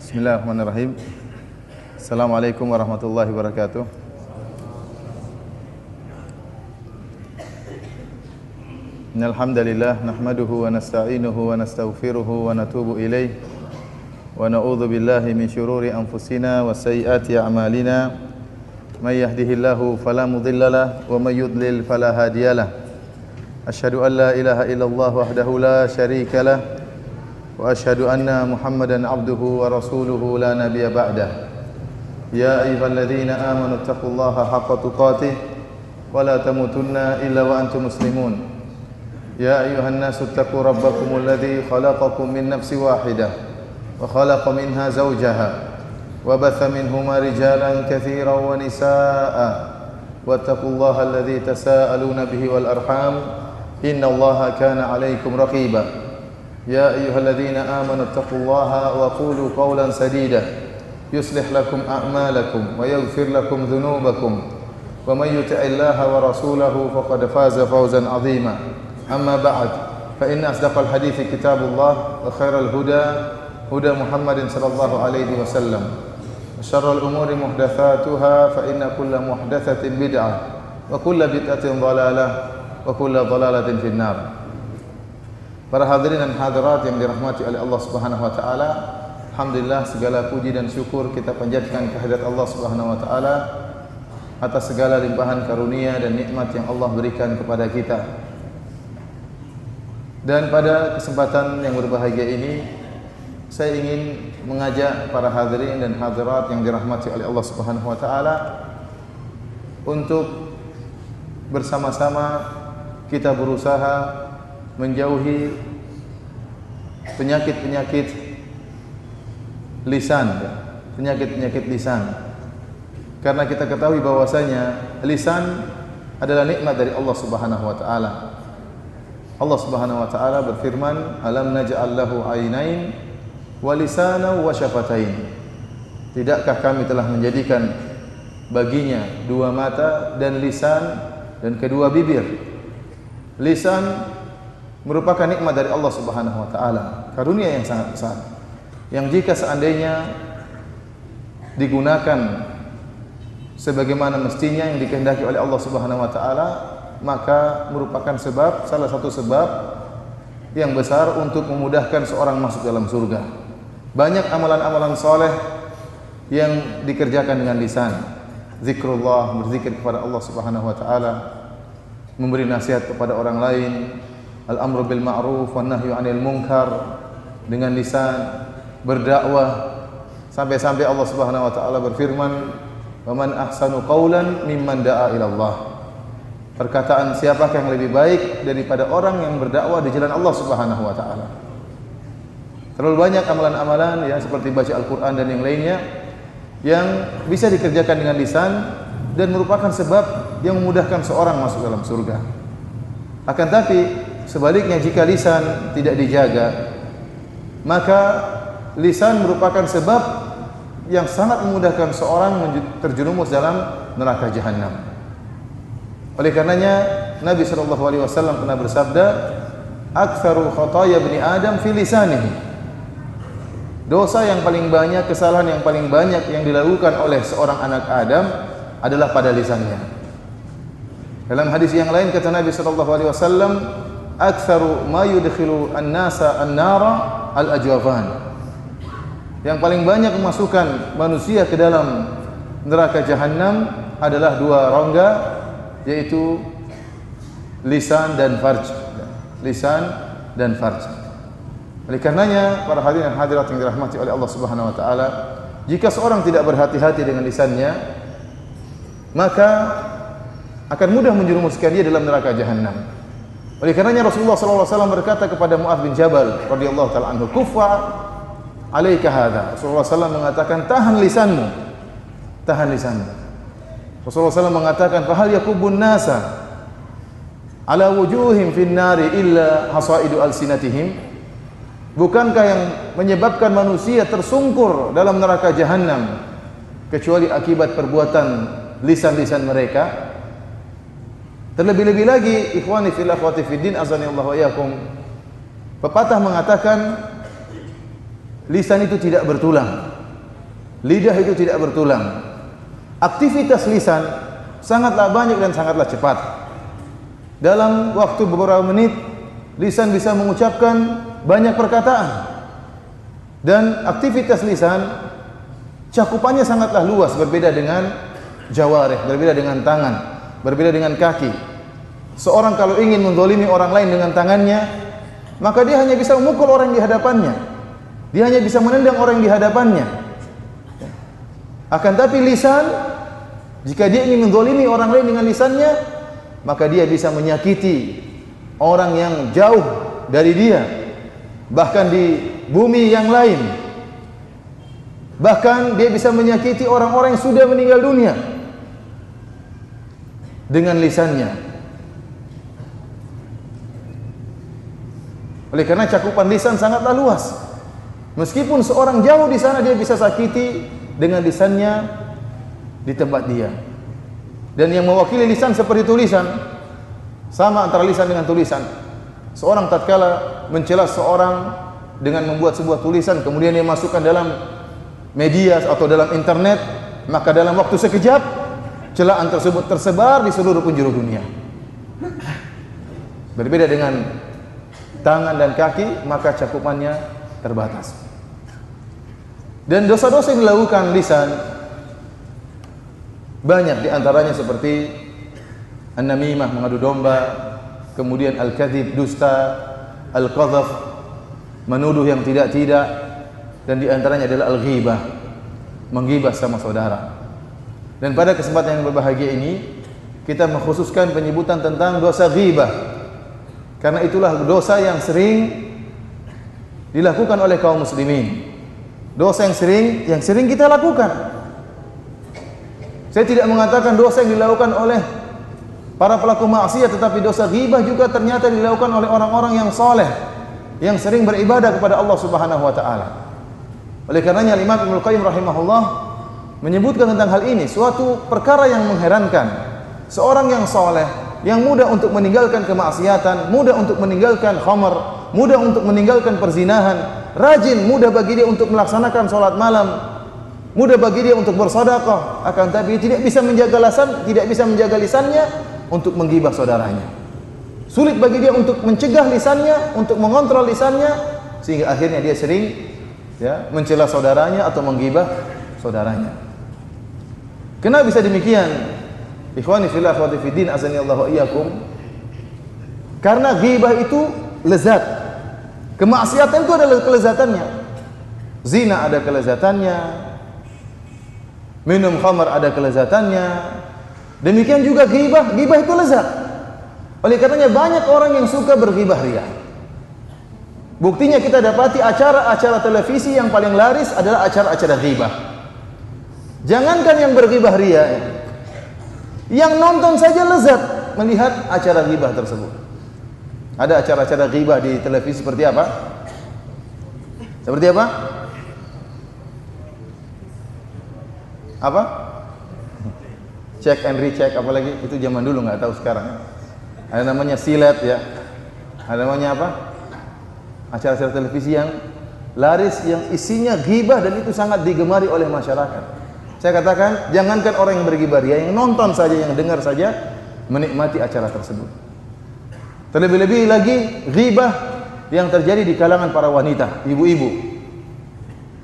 Bismillahirrahmanirrahim. Assalamualaikum warahmatullahi wabarakatuh. Innal hamdalillah nahmaduhu wa nasta'inuhu wa nastaghfiruhu wa natubu ilayh wa na'udzu billahi min shururi anfusina wa sayyiati a'malina. May yahdihillahu fala mudhillalah wa may yudlil fala hadiyalah. Asyhadu an la ilaha illallah wahdahu la syarikalah wa asyhadu anna Muhammadan abduhu wa rasuluhu la nabiyya ba'dah. Ya ayyuhalladzina amanu taqullaha haqqa tuqatih wa la tamutunna illa wa antum muslimun. Ya ayyuhan nasu taqu rabbakumul ladzi khalaqakum min nafsin wahidah wa khalaqa minha zawjaha wa batha minhuma rijalan katsiran wa nisaa'a wattaqullaha alladzi tasaaluna bihi wal arham innallaha kana 'alaikum raqiba. يا أيها الذين آمنوا اتقوا الله وقولوا قولا سديدا يصلح لكم أعمالكم ويغفر لكم ذنوبكم ومن يطع الله ورسوله فقد فاز فوزا عظيما أما بعد فإن أصدق الحديث كتاب الله وخير الهدى هدى محمد صلى الله عليه وسلم وشر الأمور محدثاتها فإن كل محدثة بدعة وكل بدعة ضلالة وكل ضلالة في النار. Para hadirin dan hadirat yang dirahmati oleh Allah Subhanahu wa taala, alhamdulillah segala puji dan syukur kita panjatkan kehadirat Allah Subhanahu wa taala atas segala limpahan karunia dan nikmat yang Allah berikan kepada kita. Dan pada kesempatan yang berbahagia ini, saya ingin mengajak para hadirin dan hadirat yang dirahmati oleh Allah Subhanahu wa taala untuk bersama-sama kita berusaha menjauhi penyakit-penyakit lisan, penyakit-penyakit lisan. Karena kita ketahui bahwasanya lisan adalah nikmat dari Allah Subhanahu wa taala. Allah Subhanahu wa taala berfirman, "Alam naj'al lahu 'ainain wa lisanan wa syafatain." Tidakkah kami telah menjadikan baginya dua mata dan lisan dan kedua bibir? Lisan merupakan nikmat dari Allah Subhanahu wa taala, karunia yang sangat besar. Yang jika seandainya digunakan sebagaimana mestinya yang dikehendaki oleh Allah Subhanahu wa taala, maka merupakan salah satu sebab yang besar untuk memudahkan seorang masuk dalam surga. Banyak amalan-amalan saleh yang dikerjakan dengan lisan. Zikrullah, berzikir kepada Allah Subhanahu wa taala, memberi nasihat kepada orang lain, al-amru bil ma'ruf wan nahyu 'anil munkar dengan lisan, berdakwah sampai-sampai Allah Subhanahu wa taala berfirman, "Wa man ahsanu qawlan mimman da'a ila Allah." Perkataan siapakah yang lebih baik daripada orang yang berdakwah di jalan Allah Subhanahu wa taala. Terlalu banyak amalan-amalan ya seperti baca Al-Qur'an dan yang lainnya yang bisa dikerjakan dengan lisan dan merupakan sebab yang memudahkan seorang masuk dalam surga. Akan tapi sebaliknya jika lisan tidak dijaga, maka lisan merupakan sebab yang sangat memudahkan seorang terjerumus dalam neraka jahanam. Oleh karenanya Nabi sallallahu alaihi wasallam pernah bersabda, "Aktsaru khataaya ibni Adam fi lisanihi." Dosa yang paling banyak, kesalahan yang paling banyak yang dilakukan oleh seorang anak Adam adalah pada lisannya. Dalam hadis yang lain kata Nabi sallallahu alaihi wasallam, "Aktsaru ma yudkhilu an-nasa an-nara al-ajwafan." Yang paling banyak memasukkan manusia ke dalam neraka jahanam adalah dua rongga, yaitu lisan dan farj. Lisan dan farj. Oleh karenanya para hadirin dan hadirat yang dirahmati oleh Allah Subhanahu wa taala, jika seorang tidak berhati-hati dengan lisannya, maka akan mudah menjerumuskan dia dalam neraka jahanam. Oleh karenanya Rasulullah sallallahu alaihi wasallam berkata kepada Mu'adz bin Jabal radhiyallahu taala anhu, "Kuffa 'alaika hadza." Rasulullah sallallahu mengatakan, "Tahan lisanmu. Tahan lisanmu." Rasulullah sallallahu mengatakan, "Fa hal yakubun nasa ala wujuhim fin nari illa hasaidu alsinatihim?" Bukankah yang menyebabkan manusia tersungkur dalam neraka jahanam kecuali akibat perbuatan lisan-lisan mereka? Terlebih-lebih lagi, ikhwani fil akhwati fid din azanillahu wa iyyakum, pepatah mengatakan lisan itu tidak bertulang. Lidah itu tidak bertulang. Aktivitas lisan sangatlah banyak dan sangatlah cepat. Dalam waktu beberapa menit, lisan bisa mengucapkan banyak perkataan. Dan aktivitas lisan cakupannya sangatlah luas, berbeda dengan jawarih, berbeda dengan tangan, berbeda dengan kaki. Seorang kalau ingin menzalimi orang lain dengan tangannya, maka dia hanya bisa memukul orang di hadapannya. Dia hanya bisa menendang orang di hadapannya. Akan tapi lisan, jika dia ingin menzalimi orang lain dengan lisannya, maka dia bisa menyakiti orang yang jauh dari dia, bahkan di bumi yang lain. Bahkan dia bisa menyakiti orang-orang yang sudah meninggal dunia dengan lisannya. Oleh karena cakupan lisan sangatlah luas. Meskipun seorang jauh di sana, dia bisa sakiti dengan lisannya di tempat dia. Dan yang mewakili lisan seperti tulisan, sama antara lisan dengan tulisan. Seorang tatkala mencela seorang dengan membuat sebuah tulisan, kemudian dia masukkan dalam media atau dalam internet, maka dalam waktu sekejap celaan tersebut tersebar di seluruh penjuru dunia. Berbeda dengan tangan dan kaki, maka cakupannya terbatas. Dan dosa-dosa yang dilakukan lisan banyak, di antaranya seperti an-namimah, mengadu domba, kemudian al-kadzib, dusta, al-qadzaf, menuduh yang tidak-tidak, dan di antaranya adalah al-ghibah, menggibah sama saudara. Dan pada kesempatan yang berbahagia ini kita mengkhususkan penyebutan tentang dosa ghibah, karena itulah dosa yang sering dilakukan oleh kaum muslimin. Dosa yang sering kita lakukan. Saya tidak mengatakan dosa yang dilakukan oleh para pelaku maksiat, tetapi dosa ghibah juga ternyata dilakukan oleh orang-orang yang saleh, yang sering beribadah kepada Allah Subhanahu wa taala. Oleh karenanya Imam Ibnu Qayyim rahimahullah menyebutkan tentang hal ini, suatu perkara yang mengherankan. Seorang yang saleh, yang mudah untuk meninggalkan kemaksiatan, mudah untuk meninggalkan khamar, mudah untuk meninggalkan perzinahan, rajin, mudah bagi dia untuk melaksanakan salat malam, mudah bagi dia untuk bersedekah, akan tapi tidak bisa menjaga lisannya untuk menggibah saudaranya. Sulit bagi dia untuk mencegah lisannya, untuk mengontrol lisannya, sehingga akhirnya dia sering mencela saudaranya atau menggibah saudaranya. Kenapa bisa demikian? Ikhwani fillah, akhwati fiddin, azanillahu iyyakum. Karena ghibah itu lezat. Kemaksiatan itu adalah kelezatannya. Zina ada kelezatannya. Minum khamar ada kelezatannya. Demikian juga ghibah itu lezat. Oleh karenanya banyak orang yang suka berghibah ria. Buktinya kita dapati acara-acara televisi yang paling laris adalah acara-acara ghibah. Jangankan yang berghibah ria, yang nonton saja lezat melihat acara ghibah tersebut. Ada acara-acara ghibah di televisi seperti apa? Seperti apa? Apa? Check and recheck, apalagi itu zaman dulu, nggak tahu sekarang. Ada namanya silet ya. Ada namanya apa? Acara-acara televisi yang laris, yang isinya ghibah, dan itu sangat digemari oleh masyarakat. Saya katakan, jangankan orang yang berghibah ria, yang nonton saja, yang dengar saja menikmati acara tersebut. Terlebih-lebih lagi ghibah yang terjadi di kalangan para wanita, ibu-ibu.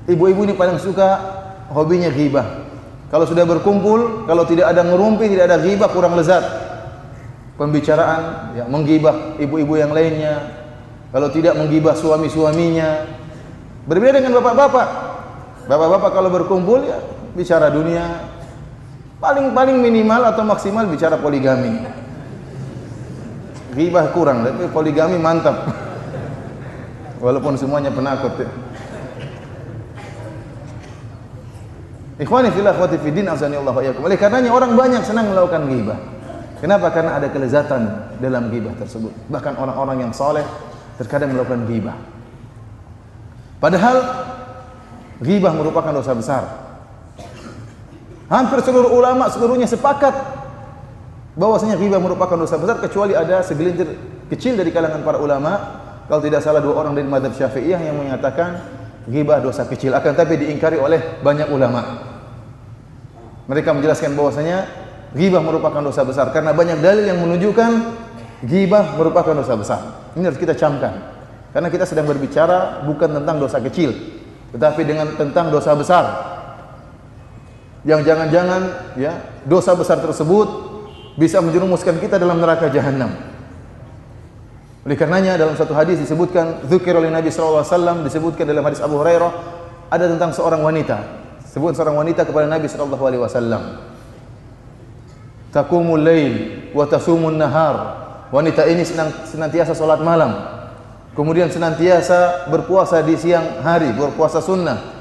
Ibu-ibu ini paling suka hobinya ghibah. Kalau sudah berkumpul, kalau tidak ada ngerumpi, tidak ada ghibah, kurang lezat pembicaraan, menggibah ibu-ibu yang lainnya. Kalau tidak, menggibah suami-suaminya. Berbeda dengan bapak-bapak. Bapak-bapak kalau berkumpul bicara dunia, paling minimal atau maksimal bicara poligami. Ghibah kurang, tapi poligami mantap. Walaupun semuanya penakut. Ikhwani fillah, akhwati fiddin, azanillahu iyyakum. Oleh karenanya orang banyak senang melakukan ghibah. Kenapa? Karena ada kelezatan dalam ghibah tersebut. Bahkan orang-orang yang saleh terkadang melakukan ghibah. Padahal ghibah merupakan dosa besar. Hampir seluruh ulama seluruhnya sepakat bahwasanya ghibah merupakan dosa besar, kecuali ada segelintir kecil dari kalangan para ulama. Kalau tidak salah 2 orang dari mazhab Syafi'iyah yang menyatakan ghibah dosa kecil, akan tapi diingkari oleh banyak ulama. Mereka menjelaskan bahwasanya ghibah merupakan dosa besar karena banyak dalil yang menunjukkan ghibah merupakan dosa besar. Ini harus kita camkan. Karena kita sedang berbicara bukan tentang dosa kecil, tetapi tentang dosa besar. Yang jangan-jangan ya, dosa besar tersebut bisa menjerumuskan kita dalam neraka jahanam. Oleh karenanya dalam satu hadis disebutkan, dzikir oleh Nabi sallallahu alaihi wasallam, disebutkan dalam hadis Abu Hurairah, ada tentang seorang wanita. Sebut seorang wanita kepada Nabi sallallahu alaihi wasallam. Taqumul lail wa tasumun nahar. Wanita ini senantiasa salat malam, kemudian senantiasa berpuasa di siang hari, berpuasa sunnah.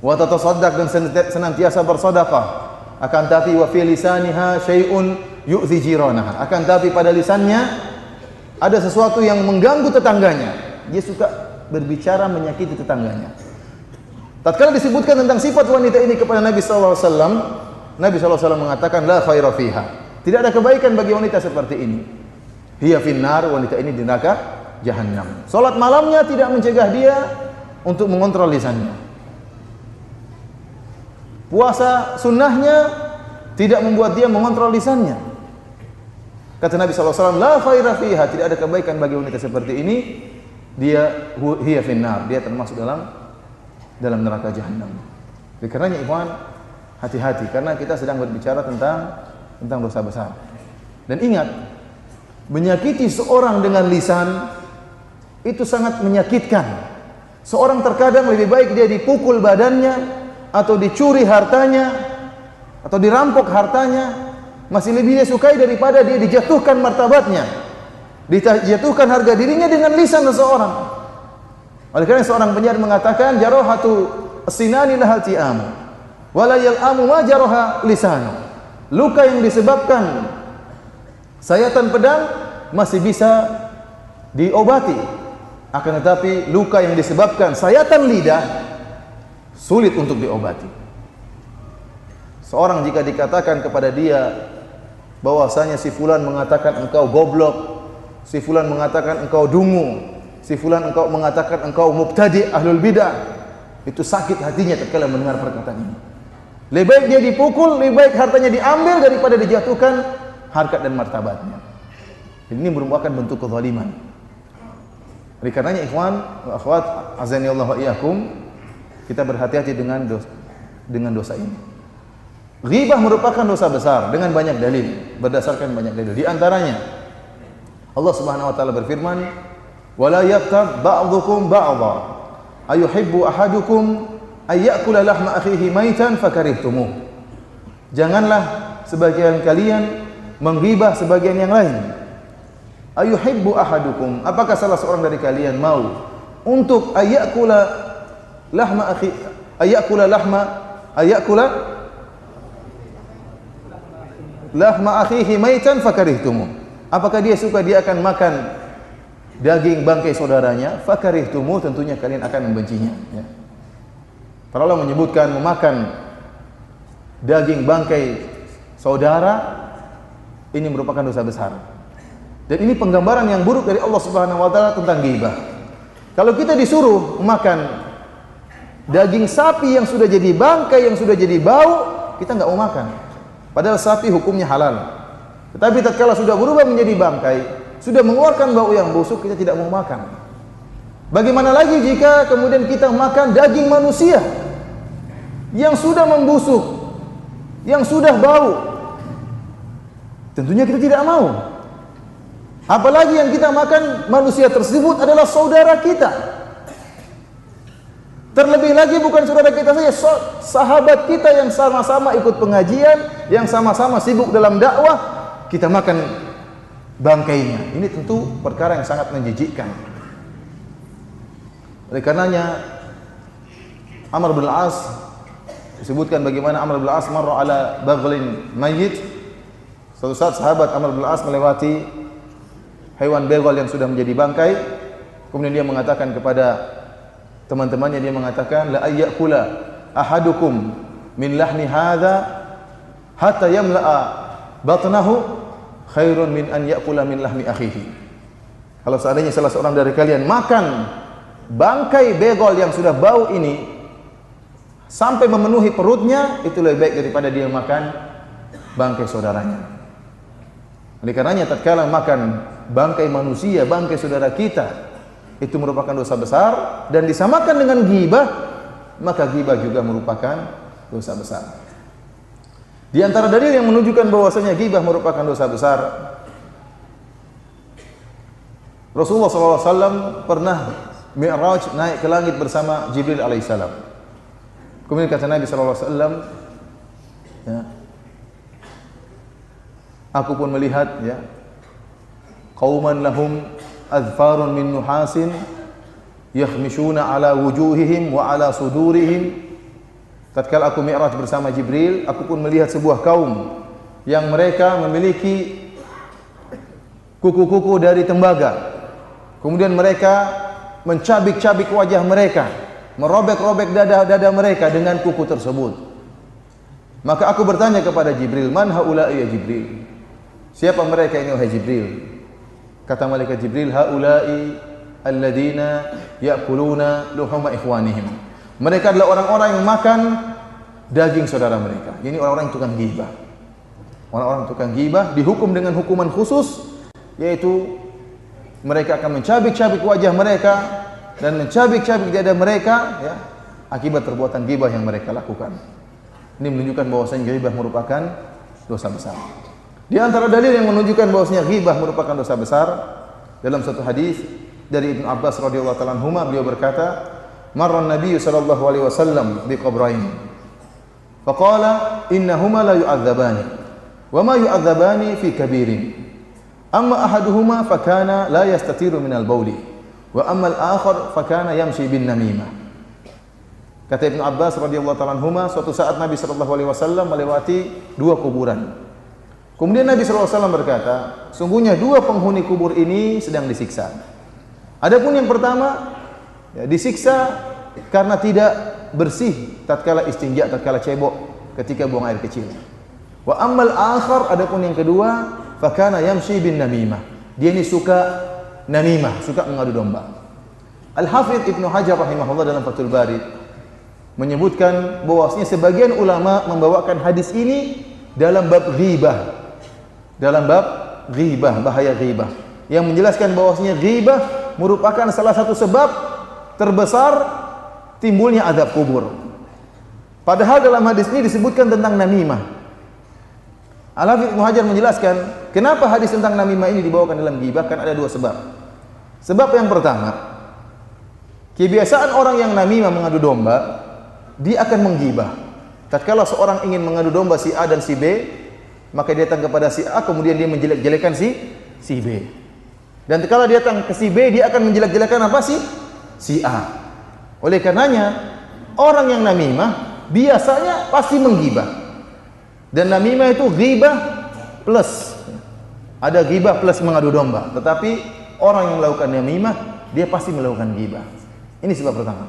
Wa tatasaddaq, dan senantiasa bersedekah. Akan tapi wa fi lisaniha syai'un yu'zi jiranaha. Akan tapi pada lisannya ada sesuatu yang mengganggu tetangganya. Dia suka berbicara menyakiti tetangganya. Tatkala disebutkan tentang sifat wanita ini kepada Nabi sallallahu alaihi wasallam, Nabi sallallahu alaihi wasallam mengatakan la khaira fiha. Tidak ada kebaikan bagi wanita seperti ini. Hiya finnar, wanita ini di neraka jahanam. Salat malamnya tidak mencegah dia untuk mengontrol lisannya. Puasa sunnahnya tidak membuat dia mengontrol lisannya. Kata Nabi sallallahu alaihi wasallam, la khaira fiha, tidak ada kebaikan bagi wanita seperti ini. Dia hiya finnar, dia termasuk dalam neraka jahanam. Oleh karenanya ikhwan, hati-hati karena kita sedang berbicara tentang dosa besar. Dan ingat, menyakiti seorang dengan lisan itu sangat menyakitkan. Seorang terkadang lebih baik dia dipukul badannya, atau dicuri hartanya, atau dirampok hartanya, masih lebih dia sukai daripada dia dijatuhkan martabatnya, dijatuhkan harga dirinya dengan lisan seseorang. Oleh karena seorang penyair mengatakan, jarahatu sinani lahal ti'amu wala yal'amu ma jaraha lisanu. Luka yang disebabkan sayatan pedang masih bisa diobati, akan tetapi luka yang disebabkan sayatan lidah sulit untuk diobati. Seorang jika dikatakan kepada dia bahwasanya si fulan mengatakan engkau goblok, si fulan mengatakan engkau dungu, si fulan mengatakan engkau mubtadi' ahlul bidah, itu sakit hatinya tatkala mendengar perkataan ini. Lebih baik dia dipukul, lebih baik hartanya diambil daripada dijatuhkan harkat dan martabatnya. Ini merupakan bentuk kezaliman. Oleh karenanya ikhwan wa akhwat azani Allah wa iyyakum, kita berhati-hati dengan dosa ini. Ghibah merupakan dosa besar dengan banyak dalil, berdasarkan banyak dalil. Di antaranya Allah Subhanahu wa taala berfirman, "Wala yaqtab ba'dukum ba'dha, ayuhibbu ahadukum ay ya'kula lahma akhihi maitan fakarihtumuh." Janganlah sebagian kalian menggibah sebagian yang lain. Ayuhibbu ahadukum, apakah salah seorang dari kalian mau untuk ayakula lahma akhi, ayakula lahma akhihi maitan fakarihtumuh. Apakah dia suka dia akan makan daging bangkai saudaranya? Fakarihtumuh, tentunya kalian akan membencinya, ya. Para ulama menyebutkan memakan daging bangkai saudara ini merupakan dosa besar. Dan ini penggambaran yang buruk dari Allah Subhanahu wa taala tentang ghibah. Kalau kita disuruh makan daging sapi yang sudah jadi bangkai, yang sudah jadi bau, kita enggak mau makan. Padahal sapi hukumnya halal. Tetapi tatkala sudah berubah menjadi bangkai, sudah mengeluarkan bau yang busuk, kita tidak mau makan. Bagaimana lagi jika kemudian kita makan daging manusia yang sudah membusuk, yang sudah bau? Tentunya kita tidak mau. Apalagi yang kita makan manusia tersebut adalah saudara kita. Terlebih lagi bukan saudara kita saja, sahabat kita yang sama-sama ikut pengajian, yang sama-sama sibuk dalam dakwah, kita makan bangkainya. Ini tentu perkara yang sangat menjijikkan. Oleh karenanya Amr bin al-As disebutkan bagaimana Amr bin al-As marra ala baghlin mayyit. Suatu saat sahabat Amr bin al-As melewati hewan begal yang sudah menjadi bangkai, kemudian dia mengatakan kepada teman-temannya, dia mengatakan, la ayyakula ahadukum min lahmi hadza hatta yamla'a batnahu khairun min an yakula min lahmi akhihi. Kalau seandainya salah seorang dari kalian makan bangkai begol yang sudah bau ini sampai memenuhi perutnya, itu lebih baik daripada dia makan bangkai saudaranya. Oleh karenanya tatkala makan bangkai manusia, bangkai saudara kita, itu merupakan dosa besar, dan disamakan dengan ghibah, maka ghibah juga merupakan dosa besar. Di antara dalil yang menunjukkan bahwasanya ghibah merupakan dosa besar, Rasulullah SAW pernah Mi'raj, naik ke langit bersama Jibril alaihissalam. Kemudian kata Nabi SAW, ya, aku pun melihat, ya, qauman lahum adfarun min nuhasin yakhmishuna ala wujuhihim wa ala sudurihim. Tatkala aku Mi'raj bersama Jibril, aku pun melihat sebuah kaum yang mereka memiliki kuku-kuku dari tembaga. Kemudian mereka mencabik-cabik wajah mereka, merobek-robek dada mereka dengan kuku tersebut. Maka aku bertanya kepada Jibril, man haula'i ya Jibril? Siapa mereka ini wahai Jibril? Kata malaikat Jibril, haula'i alladhina ya'kuluna luhuma ikhwanihim. Mereka adalah orang-orang yang makan daging saudara mereka. Ini orang-orang yang tukang ghibah. Orang-orang tukang ghibah dihukum dengan hukuman khusus, yaitu mereka akan mencabik-cabik wajah mereka dan mencabik-cabik dada mereka, ya, akibat perbuatan ghibah yang mereka lakukan. Ini menunjukkan bahwasanya ghibah merupakan dosa besar. Di antara dalil yang menunjukkan bahwasanya ghibah merupakan dosa besar, dalam satu hadis dari Ibnu Abbas radhiyallahu ta'ala anhuma, beliau berkata, marra an-nabiy sallallahu alaihi wasallam bi qabrayn faqala innahuma la yu'adzabani wa ma yu'adzabani fi kabirin amma ahaduhuma fakana la yastatiru min al-bauli wa amma al-akhar fakana yamshi bin namimah. Kata Ibnu Abbas radhiyallahu ta'ala anhuma, suatu saat Nabi sallallahu alaihi wasallam melewati dua kuburan. Kemudian Nabi sallallahu alaihi wasallam berkata, sungguhnya dua penghuni kubur ini sedang disiksa. Adapun yang pertama, ya, disiksa karena tidak bersih tatkala istinja, tatkala cebok, ketika buang air kecil. Wa ammal akhar, adapun yang kedua, fakana yamshi bin namimah. Dia ini suka namimah, suka mengadu domba. Al-Hafidz Ibnu Hajar rahimahullah dalam Fathul Bari menyebutkan bahwasanya sebagian ulama membawakan hadis ini dalam bab ghibah. Dalam bab ghibah, bahaya ghibah, yang menjelaskan bahwasanya ghibah merupakan salah satu sebab terbesar timbulnya azab kubur. Padahal dalam hadis ini disebutkan tentang namimah. Al-Hafidz Ibnu Hajar menjelaskan kenapa hadis tentang namimah ini dibawakan dalam ghibah, kan ada dua sebab. Sebab yang pertama, kebiasaan orang yang namimah mengadu domba, dia akan menggibah. Tatkala seorang ingin mengadu domba si A dan si B, maka dia datang kepada si A, kemudian dia menjelek-jelekan si B. Dan kalau dia datang ke si B, dia akan menjelek-jelekan apa si A. Oleh karenanya, orang yang namimah biasanya pasti menggibah. Dan namimah itu ghibah plus. Ada ghibah plus mengadu domba. Tetapi orang yang melakukan namimah, dia pasti melakukan ghibah. Ini sebab pertama.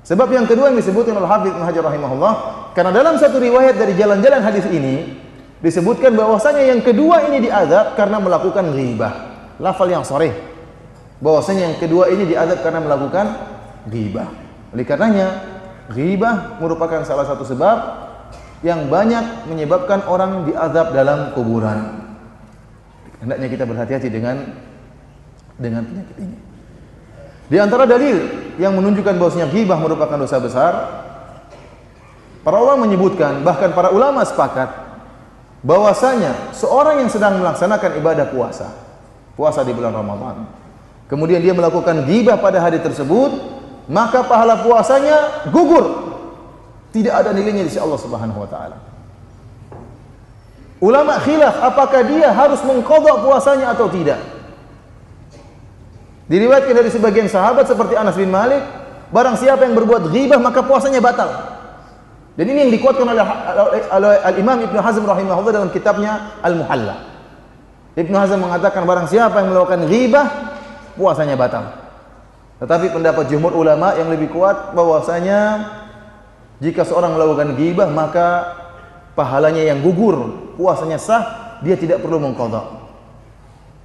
Sebab yang kedua yang disebutkan oleh Hafidz Ibnu Hajar rahimahullah, karena dalam satu riwayat dari jalan-jalan hadis ini disebutkan bahwasanya yang kedua ini diazab karena melakukan ghibah. Lafal yang sharih bahwasanya yang kedua ini diazab karena melakukan ghibah. Oleh karenanya ghibah merupakan salah satu sebab yang banyak menyebabkan orang diazab dalam kuburan. Hendaknya kita berhati-hati dengan penyakit ini. Di antara dalil yang menunjukkan bahwasanya ghibah merupakan dosa besar, para ulama menyebutkan, bahkan para ulama sepakat bahwasanya seorang yang sedang melaksanakan ibadah puasa di bulan Ramadan, kemudian dia melakukan ghibah pada hari tersebut, maka pahala puasanya gugur. Tidak ada nilainya di sisi Allah Subhanahu wa taala. Ulama khilaf apakah dia harus mengqadha puasanya atau tidak. Diriwayatkan dari sebagian sahabat seperti Anas bin Malik, barang siapa yang berbuat ghibah maka puasanya batal. Dan ini yang dikuatkan oleh Al-Imam Ibnu Hazm rahimahullah dalam kitabnya Al-Muhalla. Ibnu Hazm mengatakan barang siapa yang melakukan ghibah puasanya batal. Tetapi pendapat jumhur ulama yang lebih kuat bahwasanya jika seorang melakukan ghibah maka pahalanya yang gugur, puasanya sah, dia tidak perlu mengqadha.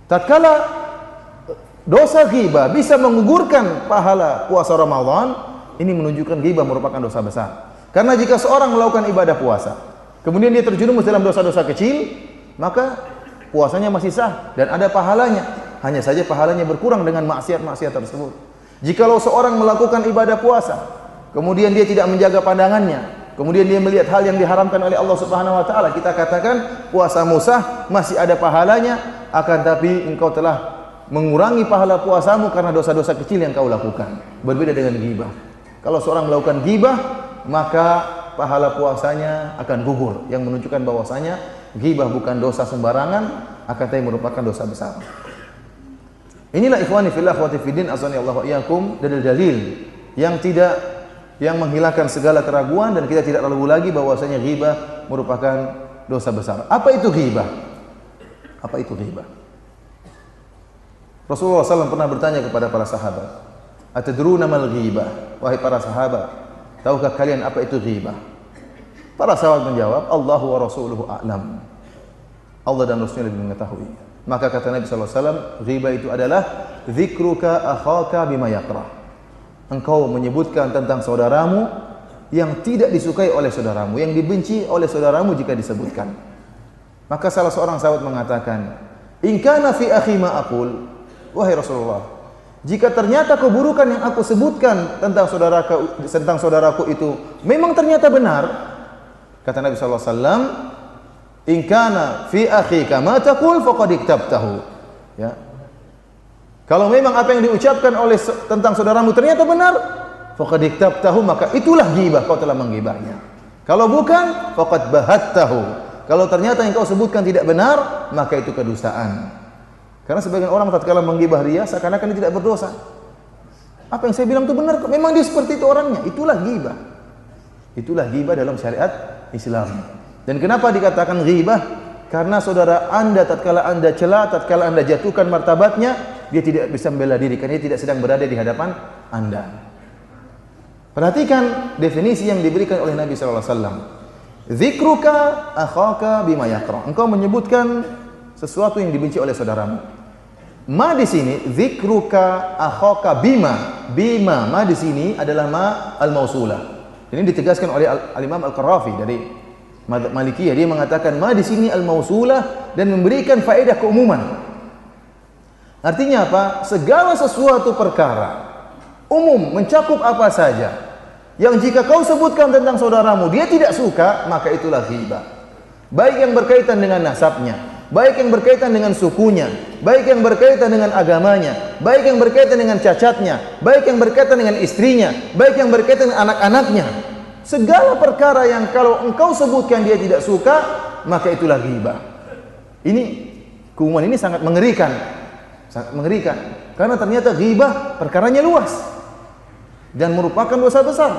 Tatkala dosa ghibah bisa menggugurkan pahala puasa Ramadan, ini menunjukkan ghibah merupakan dosa besar. Karena jika seorang melakukan ibadah puasa, kemudian dia terjerumus dalam dosa-dosa kecil, maka puasanya masih sah dan ada pahalanya. Hanya saja pahalanya berkurang dengan maksiat-maksiat tersebut. Jikalau seorang melakukan ibadah puasa, kemudian dia tidak menjaga pandangannya, kemudian dia melihat hal yang diharamkan oleh Allah Subhanahu wa taala, kita katakan puasamu sah, masih ada pahalanya, akan tapi engkau telah mengurangi pahala puasamu karena dosa-dosa kecil yang kau lakukan. Berbeda dengan ghibah. Kalau seorang melakukan ghibah, maka pahala puasanya akan gugur, yang menunjukkan bahwasanya ghibah bukan dosa sembarangan, akan tapi merupakan dosa besar. Inilah ikhwani fillah akhwati fiddin azani Allah wa iyyakum, dalil-dalil yang menghilangkan segala keraguan dan kita tidak ragu lagi bahwasanya ghibah merupakan dosa besar. Apa itu ghibah? Apa itu ghibah? Rasulullah SAW pernah bertanya kepada para sahabat, atadruna mal ghibah? Wahai para sahabat, tahukah kalian apa itu ghibah? Para sahabat menjawab, Allahu wa rasuluhu a'lam. Allah dan Rasulnya lebih mengetahui. Maka kata Nabi SAW, ghibah itu adalah dzikruka akhaka bima yakrah. Engkau menyebutkan tentang saudaramu yang tidak disukai oleh saudaramu, yang dibenci oleh saudaramu jika disebutkan. Maka salah seorang sahabat mengatakan, in kana fi akhi ma aqul, wahai Rasulullah, jika ternyata keburukan yang aku sebutkan tentang saudaraku itu memang ternyata benar, kata Nabi sallallahu alaihi wasallam, in kana fi akhika ma taqul faqad iktabtahu. Ya. Kalau memang apa yang diucapkan oleh tentang saudaramu ternyata benar, faqad iktabtahu, maka itulah ghibah, kau telah menggibahnya. Kalau bukan, faqad bahattahu. Kalau ternyata yang kau sebutkan tidak benar, maka itu kedustaan. Karena sebagian orang tatkala menggibah dia seakan-akan dia tidak berdosa. Apa yang saya bilang itu benar, memang dia seperti itu orangnya. Itulah ghibah. Itulah ghibah dalam syariat Islam. Dan kenapa dikatakan ghibah? Karena saudara Anda tatkala Anda cela, tatkala Anda jatuhkan martabatnya, dia tidak bisa membela diri karena dia tidak sedang berada di hadapan Anda. Perhatikan definisi yang diberikan oleh Nabi sallallahu alaihi wasallam. Dzikruka akhaka bima yakrah. Engkau menyebutkan sesuatu yang dibenci oleh saudaramu. Ma di sini dzikruka akhaka bima. Bima ma di sini adalah ma al-mausulah. Ini ditegaskan oleh Al-Imam Al-Qarrafi dari Malikiyah. Dia mengatakan ma di sini al-mausulah dan memberikan faedah keumuman. Artinya apa? Segala sesuatu perkara umum, mencakup apa saja yang jika kau sebutkan tentang saudaramu dia tidak suka, maka itulah ghibah. Baik yang berkaitan dengan nasabnya, baik yang berkaitan dengan sukunya, baik yang berkaitan dengan agamanya, baik yang berkaitan dengan cacatnya, baik yang berkaitan dengan istrinya, baik yang berkaitan dengan anak-anaknya. Segala perkara yang kalau engkau sebutkan dia tidak suka, maka itulah ghibah. Ini keumuman ini sangat mengerikan. Sangat mengerikan. Karena ternyata ghibah perkaranya luas dan merupakan dosa besar.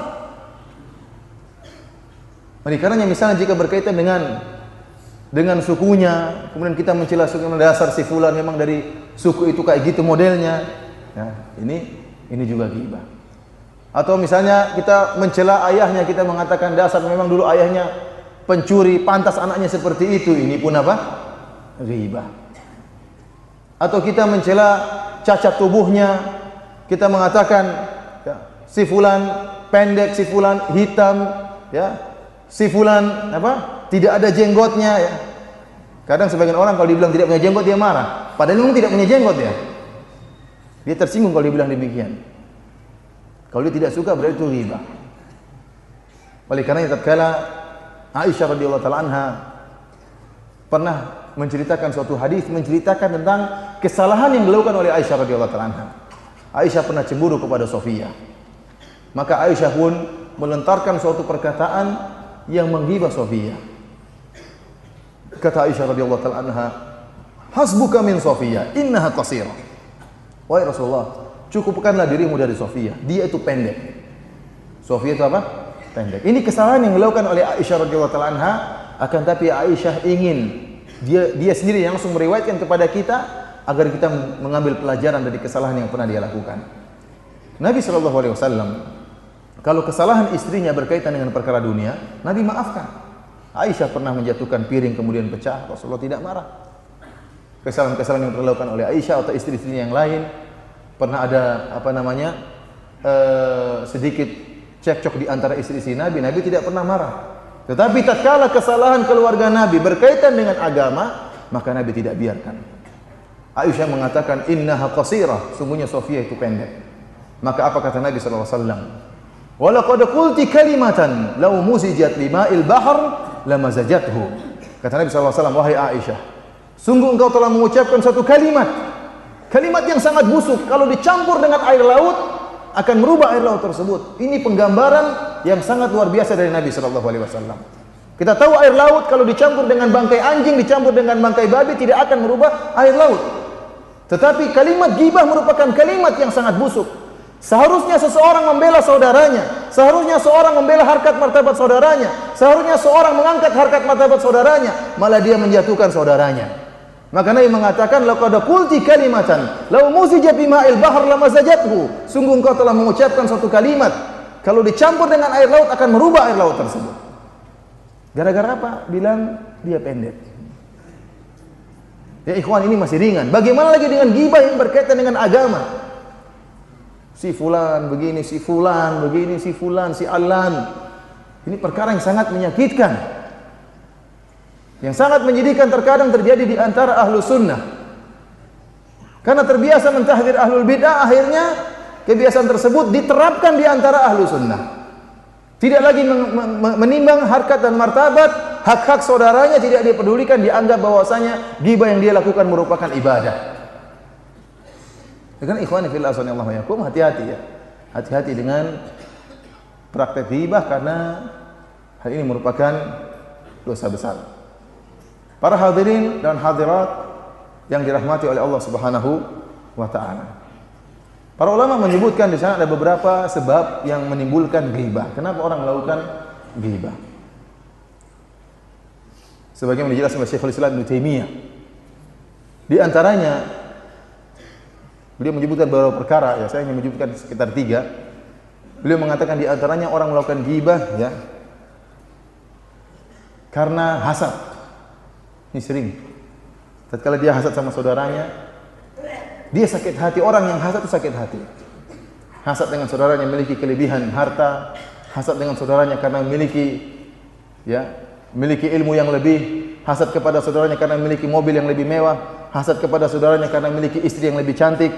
Oleh karenanya misalnya jika berkaitan dengan sukunya, kemudian kita mencela suku dasar si fulan memang dari suku itu kayak gitu modelnya. Ya, ini juga ghibah. Atau misalnya kita mencela ayahnya, kita mengatakan dasar memang dulu ayahnya pencuri, pantas anaknya seperti itu. Ini pun apa? Ghibah. Atau kita mencela cacat tubuhnya, kita mengatakan ya, si fulan pendek, si fulan hitam, ya, si fulan apa? Tidak ada jenggotnya. Ya. Kadang sebagian orang kalau dibilang tidak punya jenggot dia marah, padahal memang tidak punya jenggot ya. Dia tersinggung kalau dibilang demikian. Kalau dia tidak suka berarti itu ghibah. Oleh karena tatkala Aisyah radhiyallahu taala anha pernah menceritakan suatu hadis menceritakan tentang kesalahan yang dilakukan oleh Aisyah radhiyallahu taala anha. Aisyah pernah cemburu kepada Sofia. Maka Aisyah pun melontarkan suatu perkataan yang menghibah Sofia. Kata Aisyah radhiyallahu taala anha, "Hasbuka min Sofia, innaha qasirah." Wahai Rasulullah, cukupkanlah dirimu dari Sofia. Dia itu pendek. Sofia itu apa? Pendek. Ini kesalahan yang dilakukan oleh Aisyah radhiyallahu taala anha, akan tapi Aisyah ingin dia sendiri yang langsung meriwayatkan kepada kita agar kita mengambil pelajaran dari kesalahan yang pernah dia lakukan. Nabi sallallahu alaihi wasallam kalau kesalahan istrinya berkaitan dengan perkara dunia, Nabi maafkan. Aisyah pernah menjatuhkan piring kemudian pecah, Rasulullah tidak marah. Kesalahan-kesalahan yang dilakukan oleh Aisyah atau istri-istrinya yang lain, pernah ada sedikit cekcok di antara istri-istri Nabi, Nabi tidak pernah marah. Tetapi tatkala kesalahan keluarga Nabi berkaitan dengan agama, maka Nabi tidak biarkan. Aisyah mengatakan, innaha qasirah, sungguhnya Sofia itu pendek. Maka apa kata Nabi sallallahu alaihi wasallam? Wa laqad qulti kalimatan law muzijat lima'il bahr lamazajathu. Kata Nabi sallallahu alaihi wasallam, wahai Aisyah, sungguh engkau telah mengucapkan satu kalimat yang sangat busuk, kalau dicampur dengan air laut akan merubah air laut tersebut. Ini penggambaran yang sangat luar biasa dari Nabi sallallahu alaihi wasallam. Kita tahu air laut kalau dicampur dengan bangkai anjing, dicampur dengan bangkai babi tidak akan merubah air laut. Tetapi kalimat ghibah merupakan kalimat yang sangat busuk. Seharusnya seseorang membela saudaranya, seharusnya seorang membela harkat martabat saudaranya, seharusnya seorang mengangkat harkat martabat saudaranya, malah dia menjatuhkan saudaranya. Maka Nabi mengatakan, laqad qulti kalimatan law muzijat bima'il bahr lamazajathu. Sungguh engkau telah mengucapkan suatu kalimat, kalau dicampur dengan air laut akan merubah air laut tersebut. Gara-gara apa? Bilang dia pendek. Ya ikhwan, ini masih ringan. Bagaimana lagi dengan ghibah yang berkaitan dengan agama? Si fulan begini, si fulan begini, si fulan, si alan. Ini perkara yang sangat menyakitkan, yang sangat menyedihkan. Terkadang terjadi di antara ahlu sunnah, karena terbiasa mentahdir ahlul bid'ah, akhirnya kebiasaan tersebut diterapkan di antara ahlu sunnah. Tidak lagi menimbang harkat dan martabat, hak-hak saudaranya tidak dipedulikan, dianggap bahwasanya ghibah yang dia lakukan merupakan ibadah. Dengan ikhwani fillah sallallahu alaihi wasallam, hati-hati ya. Hati-hati dengan praktek ghibah, karena hal ini merupakan dosa besar. Para hadirin dan hadirat yang dirahmati oleh Allah Subhanahu wa taala. Para ulama menyebutkan di sana ada beberapa sebab yang menimbulkan ghibah. Kenapa orang melakukan ghibah? Sebagaimana dijelaskan oleh Syekhul Islam Ibnu Taimiyah. Di antaranya beliau menyebutkan beberapa perkara, ya saya ingin menyebutkan sekitar 3. Beliau mengatakan di antaranya orang melakukan ghibah ya karena hasad. Ini sering. Tatkala dia hasad sama saudaranya, dia sakit hati. Orang yang hasad itu sakit hati. Hasad dengan saudaranya memiliki kelebihan harta, hasad dengan saudaranya karena memiliki ilmu yang lebih, hasad kepada saudaranya karena memiliki mobil yang lebih mewah, hasad kepada saudaranya karena memiliki istri yang lebih cantik.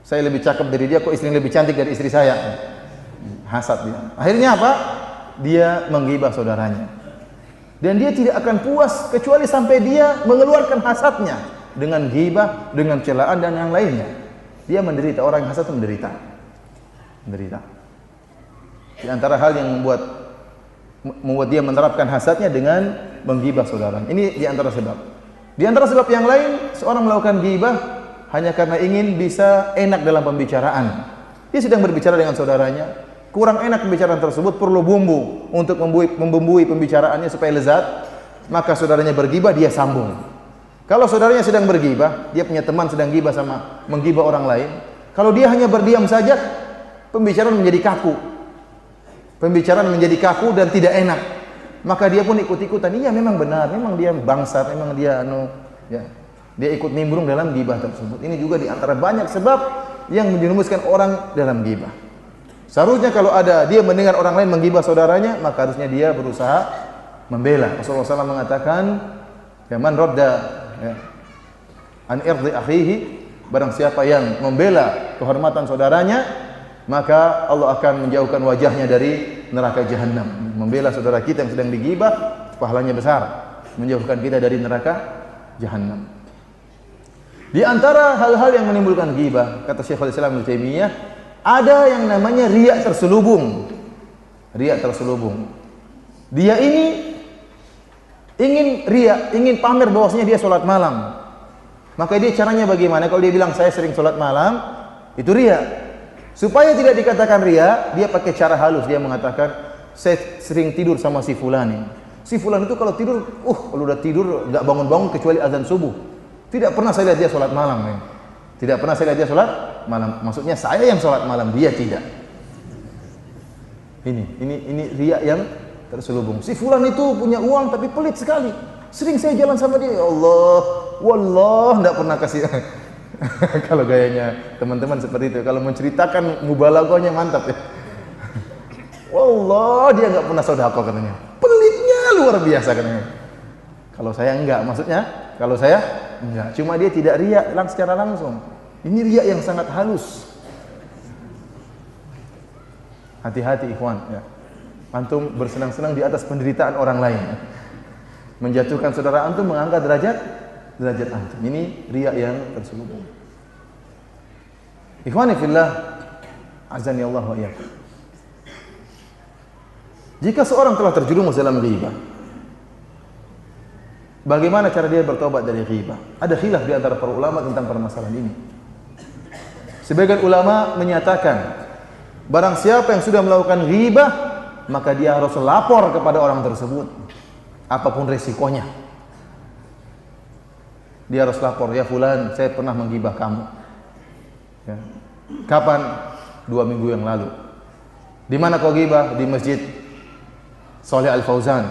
Saya lebih cakep dari dia, kok istri yang lebih cantik dari istri saya? Hasad dia. Akhirnya apa? Dia menggibah saudaranya. Dan dia tidak akan puas kecuali sampai dia mengeluarkan hasadnya dengan ghibah, dengan celaan dan yang lainnya. Dia menderita, orang yang hasad itu menderita. Di antara hal yang membuat dia menerapkan hasadnya dengan menggibah saudaranya. Ini di antara sebab. Di antara sebab yang lain, seorang melakukan ghibah hanya karena ingin bisa enak dalam pembicaraan. Dia sedang berbicara dengan saudaranya, kurang enak pembicaraan tersebut, perlu bumbu untuk membumbui pembicaraannya supaya lezat, maka saudaranya berghibah, dia sambung. Kalau saudaranya sedang berghibah, dia punya teman sedang menggibah orang lain, kalau dia hanya berdiam saja, pembicaraan menjadi kaku. Pembicaraan menjadi kaku dan tidak enak. Maka dia pun ikut-ikutan. Iya, memang benar, memang dia bangsat, memang dia dia ikut nimbrung dalam ghibah tersebut. Ini juga di antara banyak sebab yang menjerumuskan orang dalam ghibah. Seharusnya kalau ada dia mendengar orang lain menggibah saudaranya, maka harusnya dia berusaha membela. Rasulullah SAW mengatakan, "Ya man radda an irdi akhihi," barang siapa yang membela kehormatan saudaranya, maka Allah akan menjauhkan wajahnya dari neraka jahanam. Membela saudara kita yang sedang digibah, pahalanya besar, menjauhkan kita dari neraka jahanam. Di antara hal-hal yang menimbulkan ghibah, kata Syekhul Islam Ibnu Taimiyah, ada yang namanya riya terselubung. Riya terselubung. Dia ini ingin riya, ingin pamer bahwasanya dia sholat malam. Maka dia caranya bagaimana? Kalau dia bilang saya sering sholat malam, itu riya. Supaya tidak dikatakan riya, dia pakai cara halus. Dia mengatakan, saya sering tidur sama si fulan ini. Si fulan itu kalau tidur, kalau udah tidur nggak bangun-bangun kecuali azan subuh. Tidak pernah saya lihat dia sholat malam. Tidak pernah saya lihat dia sholat malam. Maksudnya saya yang sholat malam, dia tidak. Ini riya yang terselubung. Si fulan itu punya uang tapi pelit sekali. Sering saya jalan sama dia, ya Allah, wallah, enggak pernah kasih Kalau gayanya teman-teman seperti itu, kalau menceritakan mubalaghahnya mantap ya. Wallah dia nggak pernah sedekah katanya. Pelitnya luar biasa katanya. Kalau saya enggak, maksudnya kalau saya enggak. Cuma dia tidak riya secara langsung. Ini riya yang sangat halus. Hati-hati ikhwan ya. Antum bersenang-senang di atas penderitaan orang lain. Menjatuhkan saudara antum, mengangkat derajat antum. Ini riya yang terselubung. Ikhwani fillah, azani Allah wa iyyakum. Jika seorang telah terjerumus dalam ghibah, bagaimana cara dia bertobat dari ghibah? Ada khilaf di antara para ulama tentang permasalahan ini. Sebagian ulama menyatakan, barang siapa yang sudah melakukan ghibah, maka dia harus lapor kepada orang tersebut, apapun resikonya. Dia harus lapor, ya fulan, saya pernah menggibah kamu. Ya. Kapan? 2 minggu yang lalu. Di mana kau gibah? Di masjid Shalih Al Fauzan.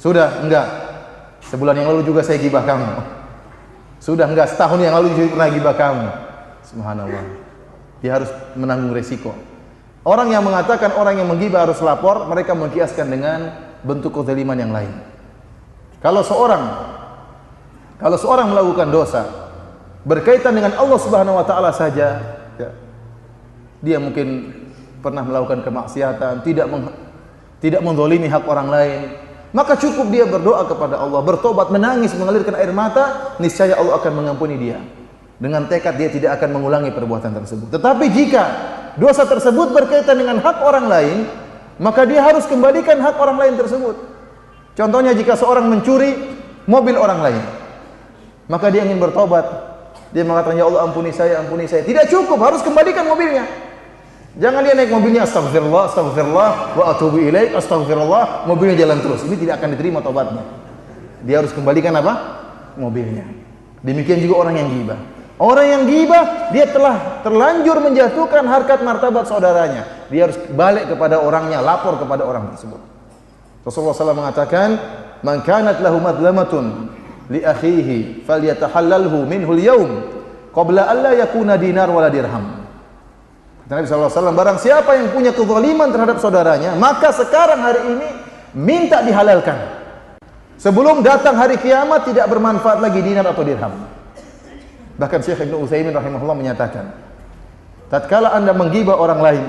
Sudah? Enggak. Sebulan yang lalu juga saya gibah kamu. Sudah? Enggak. Setahun yang lalu juga pernah gibah kamu. Subhanallah. Dia harus menanggung resiko. Orang yang mengatakan orang yang menggibah harus lapor, mereka mengkiaskan dengan bentuk kezaliman yang lain. Kalau seorang melakukan dosa berkaitan dengan Allah Subhanahu wa taala saja, ya, dia mungkin pernah melakukan kemaksiatan, tidak menzalimi hak orang lain, maka cukup dia berdoa kepada Allah, bertobat, menangis, mengalirkan air mata, niscaya Allah akan mengampuni dia. Dengan tekad dia tidak akan mengulangi perbuatan tersebut. Tetapi jika dosa tersebut berkaitan dengan hak orang lain, maka dia harus kembalikan hak orang lain tersebut. Contohnya jika seorang mencuri mobil orang lain, maka dia ingin bertobat. Dia mengatakan, ya Allah ampuni saya, ampuni saya. Tidak cukup, harus kembalikan mobilnya. Jangan dia naik mobilnya, astagfirullah, astagfirullah, wa atubu ilaik, astagfirullah, mobilnya jalan terus. Ini tidak akan diterima tobatnya. Dia harus kembalikan apa? Mobilnya. Demikian juga orang yang ghibah. Orang yang ghibah, dia telah terlanjur menjatuhkan harkat martabat saudaranya. Dia harus balik kepada orangnya, lapor kepada orang tersebut. Rasulullah SAW mengatakan, man kanat lahu madlamatun li akhihi falyatahallalhu minhu al-yawm qabla an la yakuna dinar wala dirham. Kata Nabi SAW, barang siapa yang punya kezaliman terhadap saudaranya, maka sekarang hari ini minta dihalalkan. Sebelum datang hari kiamat tidak bermanfaat lagi dinar atau dirham. Bahkan Syekh Ibnu Utsaimin rahimahullah menyatakan, tatkala Anda menggibah orang lain,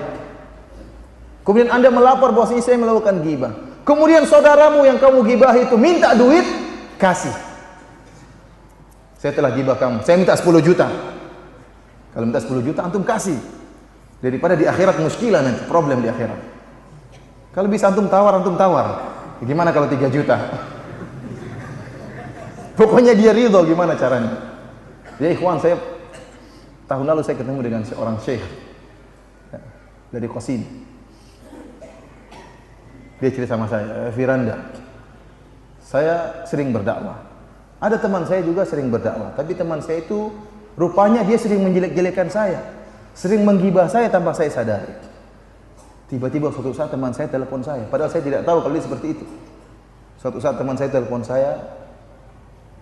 kemudian Anda melapor bahwa saya melakukan gibah, kemudian saudaramu yang kamu gibah itu minta duit, kasih. Saya telah gibah kamu, saya minta 10 juta. Kalau minta 10 juta antum kasih. Daripada di akhirat muskilah nanti, problem di akhirat. Kalau bisa antum tawar. Gimana kalau 3 juta? Pokoknya dia ridho, gimana caranya? Ya ikhwan, tahun lalu saya ketemu dengan seorang syekh dari Qasim. Dia cerita sama saya, Firanda, saya sering berdakwah. Ada teman saya juga sering berdakwah, tapi teman saya itu rupanya dia sering menjelek-jelekan saya, sering menggibah saya tanpa saya sadari. Tiba-tiba suatu saat teman saya telepon saya, padahal saya tidak tahu kalau dia seperti itu. Suatu saat teman saya telepon saya,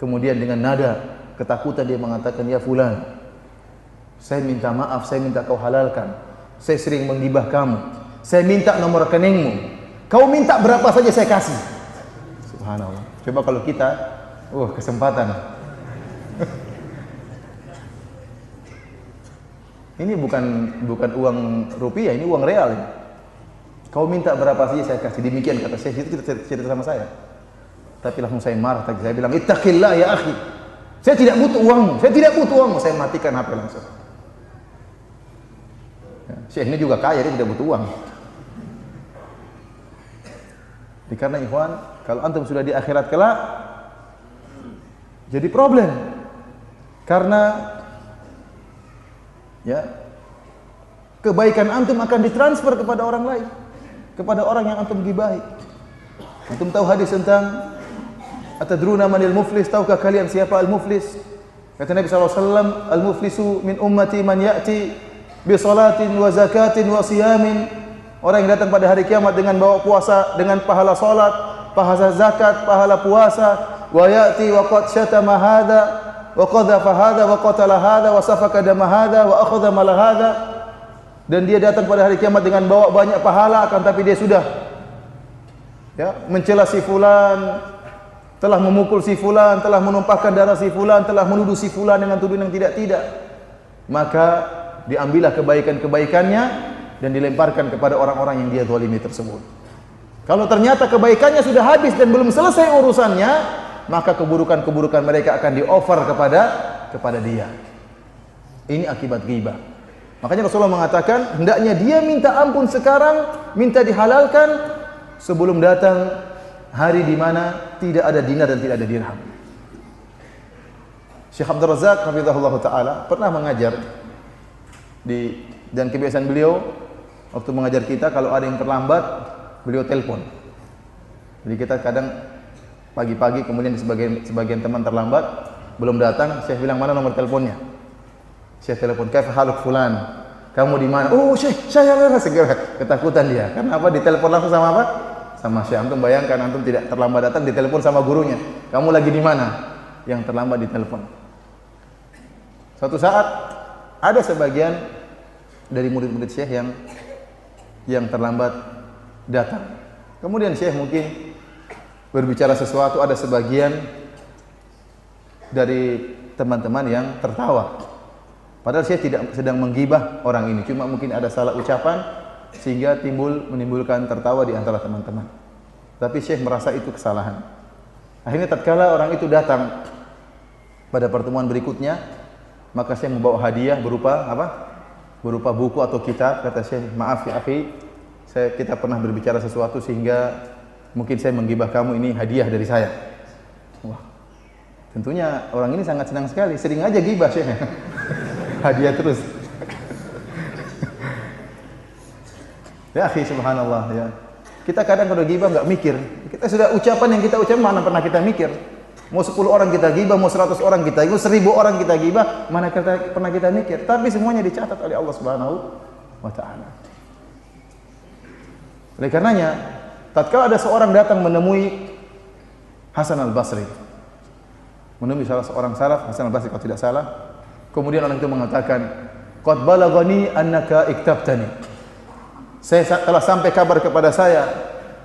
kemudian dengan nada ketakutan dia mengatakan, ya fulan, saya minta maaf, saya minta kau halalkan. Saya sering menggibah kamu. Saya minta nomor rekeningmu. Kau minta berapa saja saya kasih. Subhanallah. Coba kalau kita, kesempatan. Ini bukan uang rupiah, ini uang real. Kau minta berapa saja saya kasih. Demikian kata saya, itu cerita sama saya. Tapi langsung saya marah, saya bilang, ittaqillah ya akhi. Saya tidak butuh uangmu, saya matikan HP langsung. Ya, Syekh ini juga kaya, dia tidak butuh uang. Karena ikhwan, kalau antum sudah di akhirat kelak, jadi problem. Karena ya, kebaikan antum akan ditransfer kepada orang lain, kepada orang yang antum gibahi. Antum tahu hadis tentang atadruna manil muflis, tahukah kalian siapa al-muflis? Kata Nabi SAW, al-muflisu min ummati man ya'ti bi salatin wa zakatin wa siyamin. Orang yang datang pada hari kiamat dengan bawa puasa, dengan pahala salat, pahala zakat, pahala puasa, wa ya'ti wa qad syatama hadha, wa qadhafa hadza wa qatala hadza wa safaka dama hadza wa akhadha mal hadza, dan dia datang pada hari kiamat dengan bawa banyak pahala, akan tapi dia sudah mencela si fulan, telah memukul si fulan, telah menumpahkan darah si fulan, telah menuduh si fulan dengan tuduhan yang tidak-tidak. Maka diambillah kebaikan-kebaikannya dan dilemparkan kepada orang-orang yang dia zalimi tersebut. Kalau ternyata kebaikannya sudah habis dan belum selesai urusannya, maka keburukan-keburukan mereka akan di-offer kepada dia. Ini akibat ghibah. Makanya Rasulullah mengatakan, hendaknya dia minta ampun sekarang, minta dihalalkan sebelum datang hari di mana tidak ada dinar dan tidak ada dirham. Syekh Abdul Razak hafizahullah taala pernah mengajar dan kebiasaan beliau waktu mengajar kita, kalau ada yang terlambat beliau telepon. Jadi kita kadang pagi-pagi kemudian sebagian teman terlambat belum datang, Syekh bilang mana nomor teleponnya. Syekh telepon, "Kaifa haluk fulan?" Kamu di mana? "Oh, Syekh, saya segera." Ketakutan dia. Karena apa? Ditelepon langsung sama apa? Sama Syekh. Antum bayangkan, antum tidak terlambat datang, ditelepon sama gurunya. "Kamu lagi di mana?" Yang terlambat ditelepon. Suatu saat ada sebagian dari murid-murid Syekh yang terlambat datang. Kemudian Syekh mungkin berbicara sesuatu, ada sebagian dari teman-teman yang tertawa. Padahal Syekh tidak sedang menggibah orang ini, cuma mungkin ada salah ucapan sehingga menimbulkan tertawa di antara teman-teman. Tapi Syekh merasa itu kesalahan. Akhirnya tatkala orang itu datang pada pertemuan berikutnya, maka Syekh membawa hadiah berupa apa? Berupa buku atau kitab. Kata Syekh, "Maaf ya akhi, kita pernah berbicara sesuatu sehingga mungkin saya menggibah kamu, ini hadiah dari saya." Wah, tentunya orang ini sangat senang sekali, sering aja gibah Syekh. Hadiah terus. Ya akhi, subhanallah ya. Kita kadang kalau gibah enggak mikir. Kita sudah ucapan yang kita ucapkan, mana pernah kita mikir. Mau 10 orang kita gibah, mau 100 orang kita gibah, 1000 orang kita gibah, mana pernah kita mikir. Tapi semuanya dicatat oleh Allah Subhanahu wa taala. Oleh karenanya, tatkala ada seorang datang menemui Hasan al-Basri, menemui salah seorang salaf, Hasan al-Basri kalau tidak salah, kemudian orang itu mengatakan, "Qad balaghani annaka iktabtani." Saya telah sampai kabar kepada saya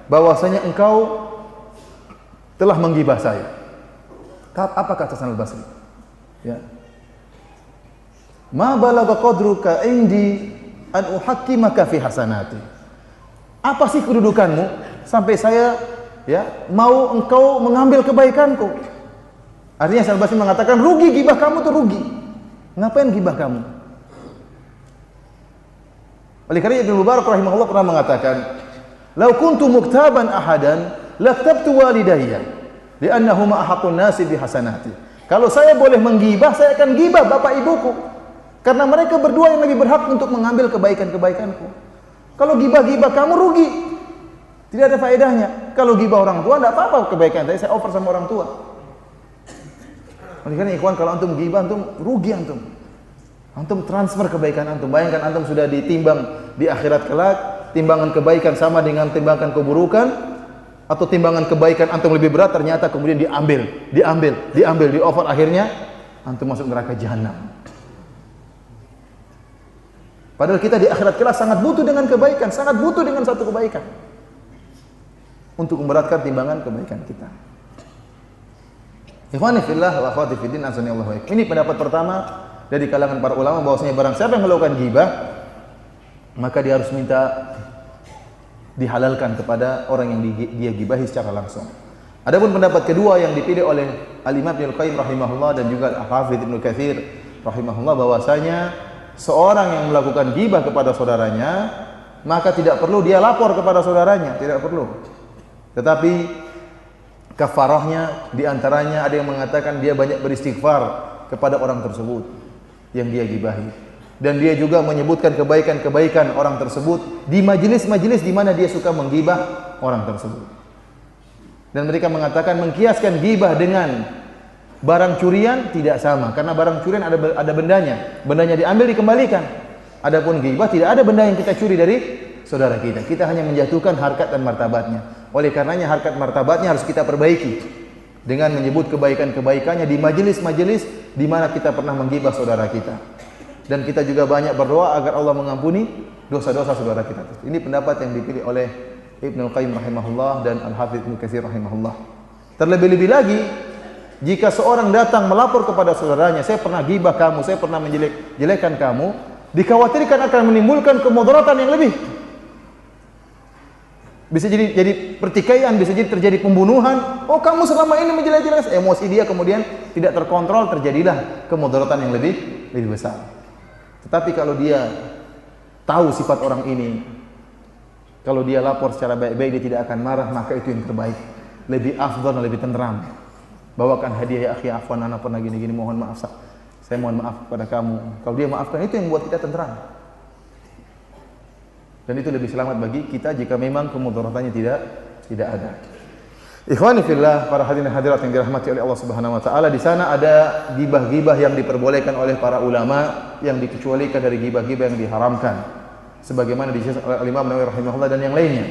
bahwasanya engkau telah menggibah saya. Apa kata Hasan al-Basri? Ya. "Ma balagha qadruka indi an uhakkimaka fi hasanati." Apa sih kedudukanmu sampai saya mau engkau mengambil kebaikanku? Artinya Hasan al-Basri mengatakan, rugi gibah kamu tuh rugi. Ngapain gibah kamu? Oleh karena Ibnu Mubarak rahimahullah pernah mengatakan, "Lau kuntu muktaban ahadan, laktabtu walidayya, li'annahuma ahaqqun nasi bihasanati." Kalau saya boleh menggibah, saya akan gibah bapak ibuku, karena mereka berdua yang lebih berhak untuk mengambil kebaikan-kebaikanku. Kalau gibah-gibah kamu rugi, tidak ada faedahnya. Kalau gibah orang tua, tidak apa-apa kebaikan saya offer sama orang tua. Oleh karena ikhwan, kalau antum gibah, antum rugi antum. Antum transfer kebaikan antum. Bayangkan antum sudah ditimbang di akhirat kelak, timbangan kebaikan sama dengan timbangan keburukan, atau timbangan kebaikan antum lebih berat, ternyata kemudian diambil, di offer, akhirnya antum masuk neraka jahanam. Padahal kita di akhirat kelak sangat butuh dengan kebaikan, sangat butuh dengan satu kebaikan untuk memberatkan timbangan kebaikan kita. Ikhwani fillah wa akhwati fiddin, azanillahu wa iyyakum. Ini pendapat pertama dari kalangan para ulama, bahwasanya barang siapa yang melakukan gibah, maka dia harus minta dihalalkan kepada orang yang dia gibahi secara langsung. Adapun pendapat kedua yang dipilih oleh Al-Imam Ibnu Qayyim rahimahullah dan juga Al-Hafidz Ibnu Katsir rahimahullah, bahwasanya seorang yang melakukan gibah kepada saudaranya, maka tidak perlu dia lapor kepada saudaranya, tidak perlu. Tetapi kafarahnya diantaranya ada yang mengatakan dia banyak beristighfar kepada orang tersebut yang dia gibahi, dan dia juga menyebutkan kebaikan-kebaikan orang tersebut di majelis-majelis di mana dia suka menggibah orang tersebut. Dan mereka mengatakan mengkiaskan gibah dengan barang curian tidak sama, karena barang curian ada bendanya diambil dikembalikan. Adapun ghibah tidak ada benda yang kita curi dari saudara kita hanya menjatuhkan harkat dan martabatnya. Oleh karenanya harkat martabatnya harus kita perbaiki dengan menyebut kebaikan-kebaikannya di majelis-majelis di mana kita pernah menggibah saudara kita. Dan kita juga banyak berdoa agar Allah mengampuni dosa-dosa saudara kita. Ini pendapat yang dipilih oleh Ibnu Qayyim rahimahullah dan Al-Hafidz Ibnu Katsir rahimahullah. Terlebih-lebih lagi, jika seorang datang melapor kepada saudaranya, saya pernah gibah kamu, saya pernah menjelek-jelekan kamu, dikhawatirkan akan menimbulkan kemudaratan yang lebih. Bisa jadi pertikaian, bisa jadi terjadi pembunuhan. Oh, kamu selama ini menjelek-jelekan, emosi dia kemudian tidak terkontrol, terjadilah kemudaratan yang lebih besar. Tetapi kalau dia tahu sifat orang ini, kalau dia lapor secara baik-baik, dia tidak akan marah, maka itu yang terbaik. Lebih afdal, lebih tenteram. Bawakan hadiah, ya akhi, afwan, ana pernah gini-gini, mohon maaf. Saya mohon maaf kepada kamu. Kalau dia maafkan, itu yang membuat kita tenteram. Dan itu lebih selamat bagi kita jika memang kemudaratannya tidak ada. Ikhwani fillah, para hadirin hadirat yang dirahmati oleh Allah Subhanahu wa taala, di sana ada gibah-gibah yang diperbolehkan oleh para ulama, yang dikecualikan dari gibah-gibah yang diharamkan. Sebagaimana dijelaskan oleh Imam Nawawi rahimahullah dan yang lainnya.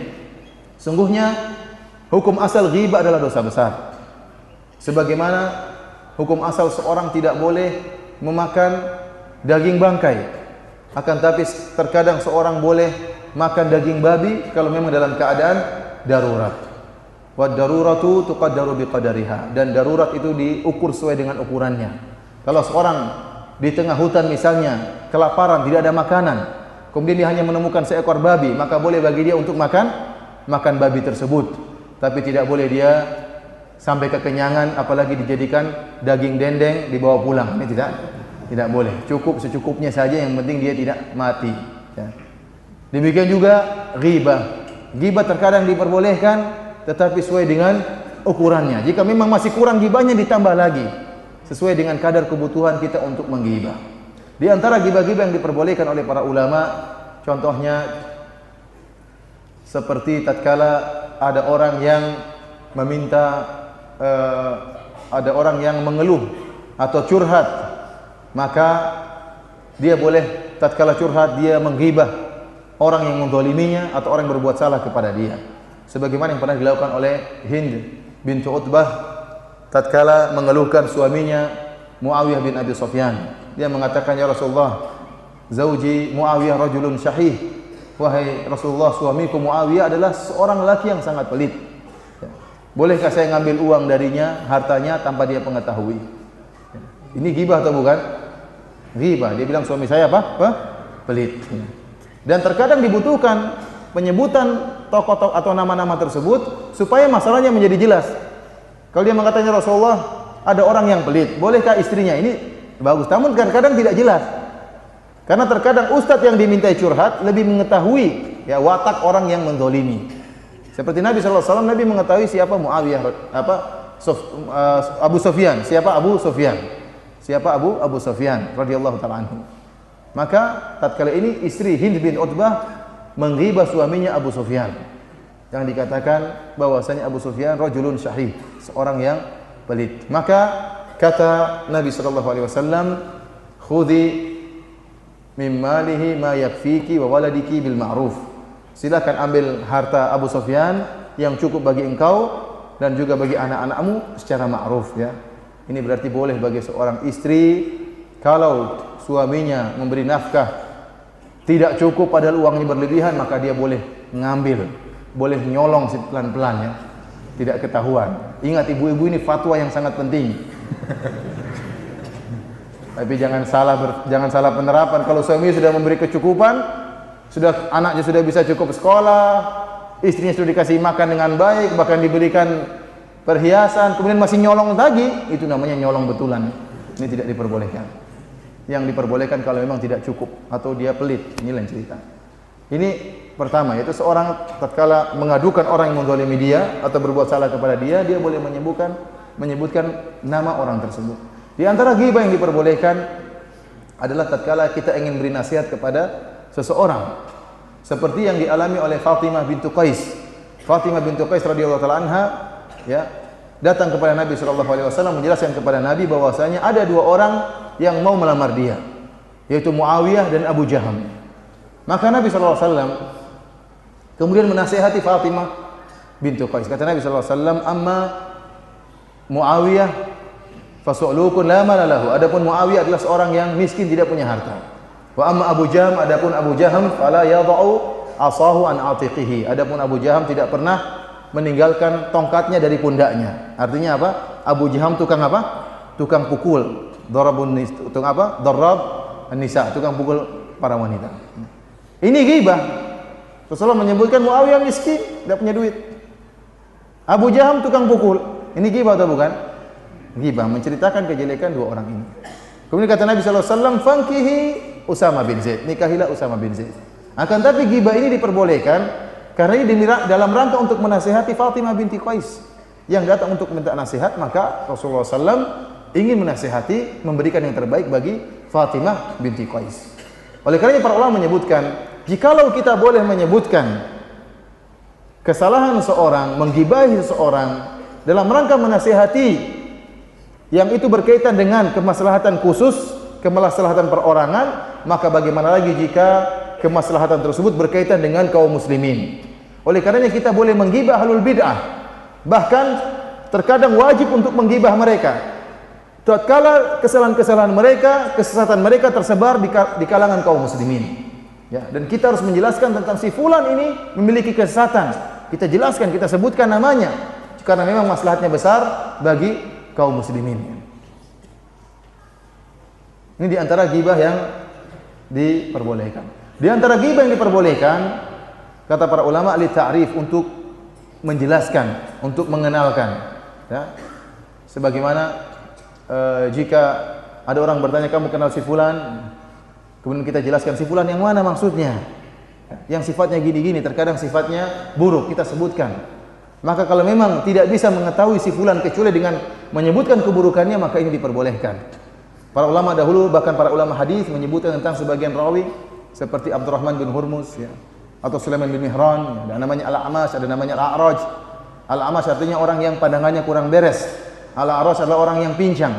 Sungguhnya hukum asal ghibah adalah dosa besar. Sebagaimana hukum asal seorang tidak boleh memakan daging bangkai. Akan tapi terkadang seorang boleh makan daging babi kalau memang dalam keadaan darurat. Wa daruratu tuqaddaru biqadariha, dan darurat itu diukur sesuai dengan ukurannya. Kalau seorang di tengah hutan misalnya kelaparan, tidak ada makanan, kemudian dia hanya menemukan seekor babi, maka boleh bagi dia untuk makan babi tersebut. Tapi tidak boleh dia sampai kekenyangan, apalagi dijadikan daging dendeng dibawa pulang. Ini tidak boleh. Cukup secukupnya saja, yang penting dia tidak mati. Ya. Demikian juga ghibah. Ghibah terkadang diperbolehkan, tetapi sesuai dengan ukurannya. Jika memang masih kurang ghibahnya, ditambah lagi sesuai dengan kadar kebutuhan kita untuk menggibah. Di antara ghibah-ghibah yang diperbolehkan oleh para ulama, contohnya seperti tatkala ada orang yang meminta, ada orang yang mengeluh atau curhat, maka dia boleh tatkala curhat dia menggibah orang yang menzaliminya atau orang yang berbuat salah kepada dia. Sebagaimana yang pernah dilakukan oleh Hind bintu Utbah tatkala mengeluhkan suaminya Muawiyah bin Abi Sufyan. Dia mengatakan, ya Rasulullah, zauji Muawiyah rajulun syahih. Wahai Rasulullah, suamiku Muawiyah adalah seorang lelaki yang sangat pelit. Bolehkah saya ngambil uang darinya, hartanya, tanpa dia mengetahui? Ini ghibah atau bukan? Ghibah. Dia bilang suami saya apa? Pelit. Dan terkadang dibutuhkan penyebutan tokoh atau nama-nama tersebut supaya masalahnya menjadi jelas. Kalau dia mengatakan, Rasulullah, ada orang yang pelit, bolehkah istrinya? Ini bagus. Namun kadang-kadang tidak jelas. Karena terkadang ustadz yang dimintai curhat lebih mengetahui ya watak orang yang menzalimi. Seperti Nabi SAW, Nabi mengetahui siapa Muawiyah, Abu Sufyan, siapa Abu Sufyan radhiyallahu taala anhu. Maka tatkala ini istri Hind bin Utbah menggibah suaminya Abu Sufyan, yang dikatakan bahwasanya Abu Sufyan rajulun syahih, seorang yang pelit. Maka kata Nabi SAW, khudhi min malihi ma yakfiki wa waladiki bil ma'ruf. Silakan ambil harta Abu Sufyan yang cukup bagi engkau dan juga bagi anak-anakmu secara ma'ruf, ya. Ini berarti boleh bagi seorang istri kalau suaminya memberi nafkah tidak cukup padahal uangnya berlebihan, maka dia boleh ngambil, boleh nyolong pelan-pelan, ya. Tidak ketahuan. Ingat, ibu-ibu ini fatwa yang sangat penting. Tapi jangan salah penerapan. Kalau suami sudah memberi kecukupan, anaknya sudah bisa cukup sekolah, istrinya sudah dikasih makan dengan baik, bahkan diberikan perhiasan, kemudian masih nyolong lagi, itu namanya nyolong betulan. Ini tidak diperbolehkan. Yang diperbolehkan kalau memang tidak cukup atau dia pelit. Ini lain cerita. Ini pertama, yaitu seorang tatkala mengadukan orang yang menzalimi dia atau berbuat salah kepada dia, dia boleh menyebutkan nama orang tersebut. Di antara ghibah yang diperbolehkan adalah tatkala kita ingin beri nasihat kepada seseorang, seperti yang dialami oleh Fatimah bintu Qais. Fatimah bintu Qais radhiyallahu taala anha, ya, datang kepada Nabi sallallahu alaihi wasallam menjelaskan kepada Nabi bahwasanya ada dua orang yang mau melamar dia, yaitu Muawiyah dan Abu Jaham. Maka Nabi sallallahu alaihi wasallam kemudian menasihati Fatimah bintu Qais. Kata Nabi sallallahu alaihi wasallam, "Amma Muawiyah fasu'lukun la mala lahu. Adapun Muawiyah adalah seorang yang miskin, tidak punya harta. Wa amma Abu Jaham, adapun Abu Jaham fala yadha'u asahu an atiqihi. Adapun Abu Jaham tidak pernah meninggalkan tongkatnya dari pundaknya. Artinya apa? Abu Jaham tukang apa? Tukang pukul. Tukang apa? Darab an-nisa, tukang pukul para wanita. Ini ghibah. Rasulullah menyebutkan Muawiyah miskin, tidak punya duit. Abu Jaham tukang pukul. Ini ghibah atau bukan? Ghibah, menceritakan kejelekan dua orang ini. Kemudian kata Nabi sallallahu alaihi wasallam, "Fankihi Usama bin Zaid." Nikahilah Usama bin Zaid. Akan tapi ghibah ini diperbolehkan karena ini dalam rangka untuk menasihati Fatimah binti Qais yang datang untuk minta nasihat, maka Rasulullah SAW ingin menasihati, memberikan yang terbaik bagi Fatimah binti Qais. Oleh karena para ulama menyebutkan, jikalau kita boleh menyebutkan kesalahan seorang, menggibahi seseorang dalam rangka menasihati yang itu berkaitan dengan kemaslahatan khusus, kemaslahatan perorangan, maka bagaimana lagi jika kemaslahatan tersebut berkaitan dengan kaum muslimin. Oleh karenanya kita boleh menggibah ahlul bid'ah, bahkan terkadang wajib untuk menggibah mereka tatkala kesalahan-kesalahan mereka, kesesatan mereka tersebar di kalangan kaum muslimin. Ya, dan kita harus menjelaskan tentang si fulan ini memiliki kesesatan. Kita jelaskan, kita sebutkan namanya karena memang maslahatnya besar bagi kaum muslimin. Ini di antara ghibah yang diperbolehkan. Di antara ghibah yang diperbolehkan, kata para ulama, li ta'rif, untuk menjelaskan, untuk mengenalkan. Ya. Sebagaimana jika ada orang bertanya, kamu kenal si fulan? Kemudian kita jelaskan si fulan yang mana maksudnya. Yang sifatnya gini-gini, terkadang sifatnya buruk, kita sebutkan. Maka kalau memang tidak bisa mengetahui si fulan kecuali dengan menyebutkan keburukannya, maka ini diperbolehkan. Para ulama dahulu, bahkan para ulama hadis menyebutkan tentang sebagian rawi seperti Abdurrahman bin Hurmuz, ya, atau Sulaiman bin Mihran, ya, ada namanya Al-A'mash, ada namanya Al-A'raj. Al-A'mash artinya orang yang pandangannya kurang beres. Al-A'raj adalah orang yang pincang.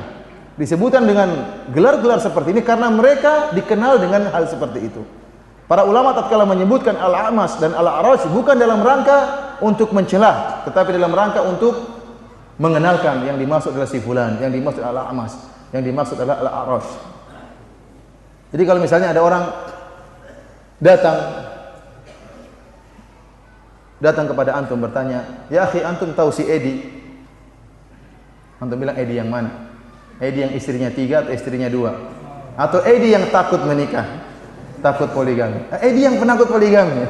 Disebutkan dengan gelar-gelar seperti ini karena mereka dikenal dengan hal seperti itu. Para ulama tatkala menyebutkan Al-A'mash dan Al-A'raj bukan dalam rangka untuk mencela, tetapi dalam rangka untuk mengenalkan yang dimaksud adalah si fulan, yang dimaksud Al-A'mash, yang dimaksud adalah Al-A'raj. Jadi kalau misalnya ada orang datang kepada antum bertanya, "Ya akhi, antum tahu si Edi?" Antum bilang, "Edi yang mana? Edi yang istrinya 3 atau istrinya 2? Atau Edi yang takut menikah, takut poligami?" Edi yang penakut poligami.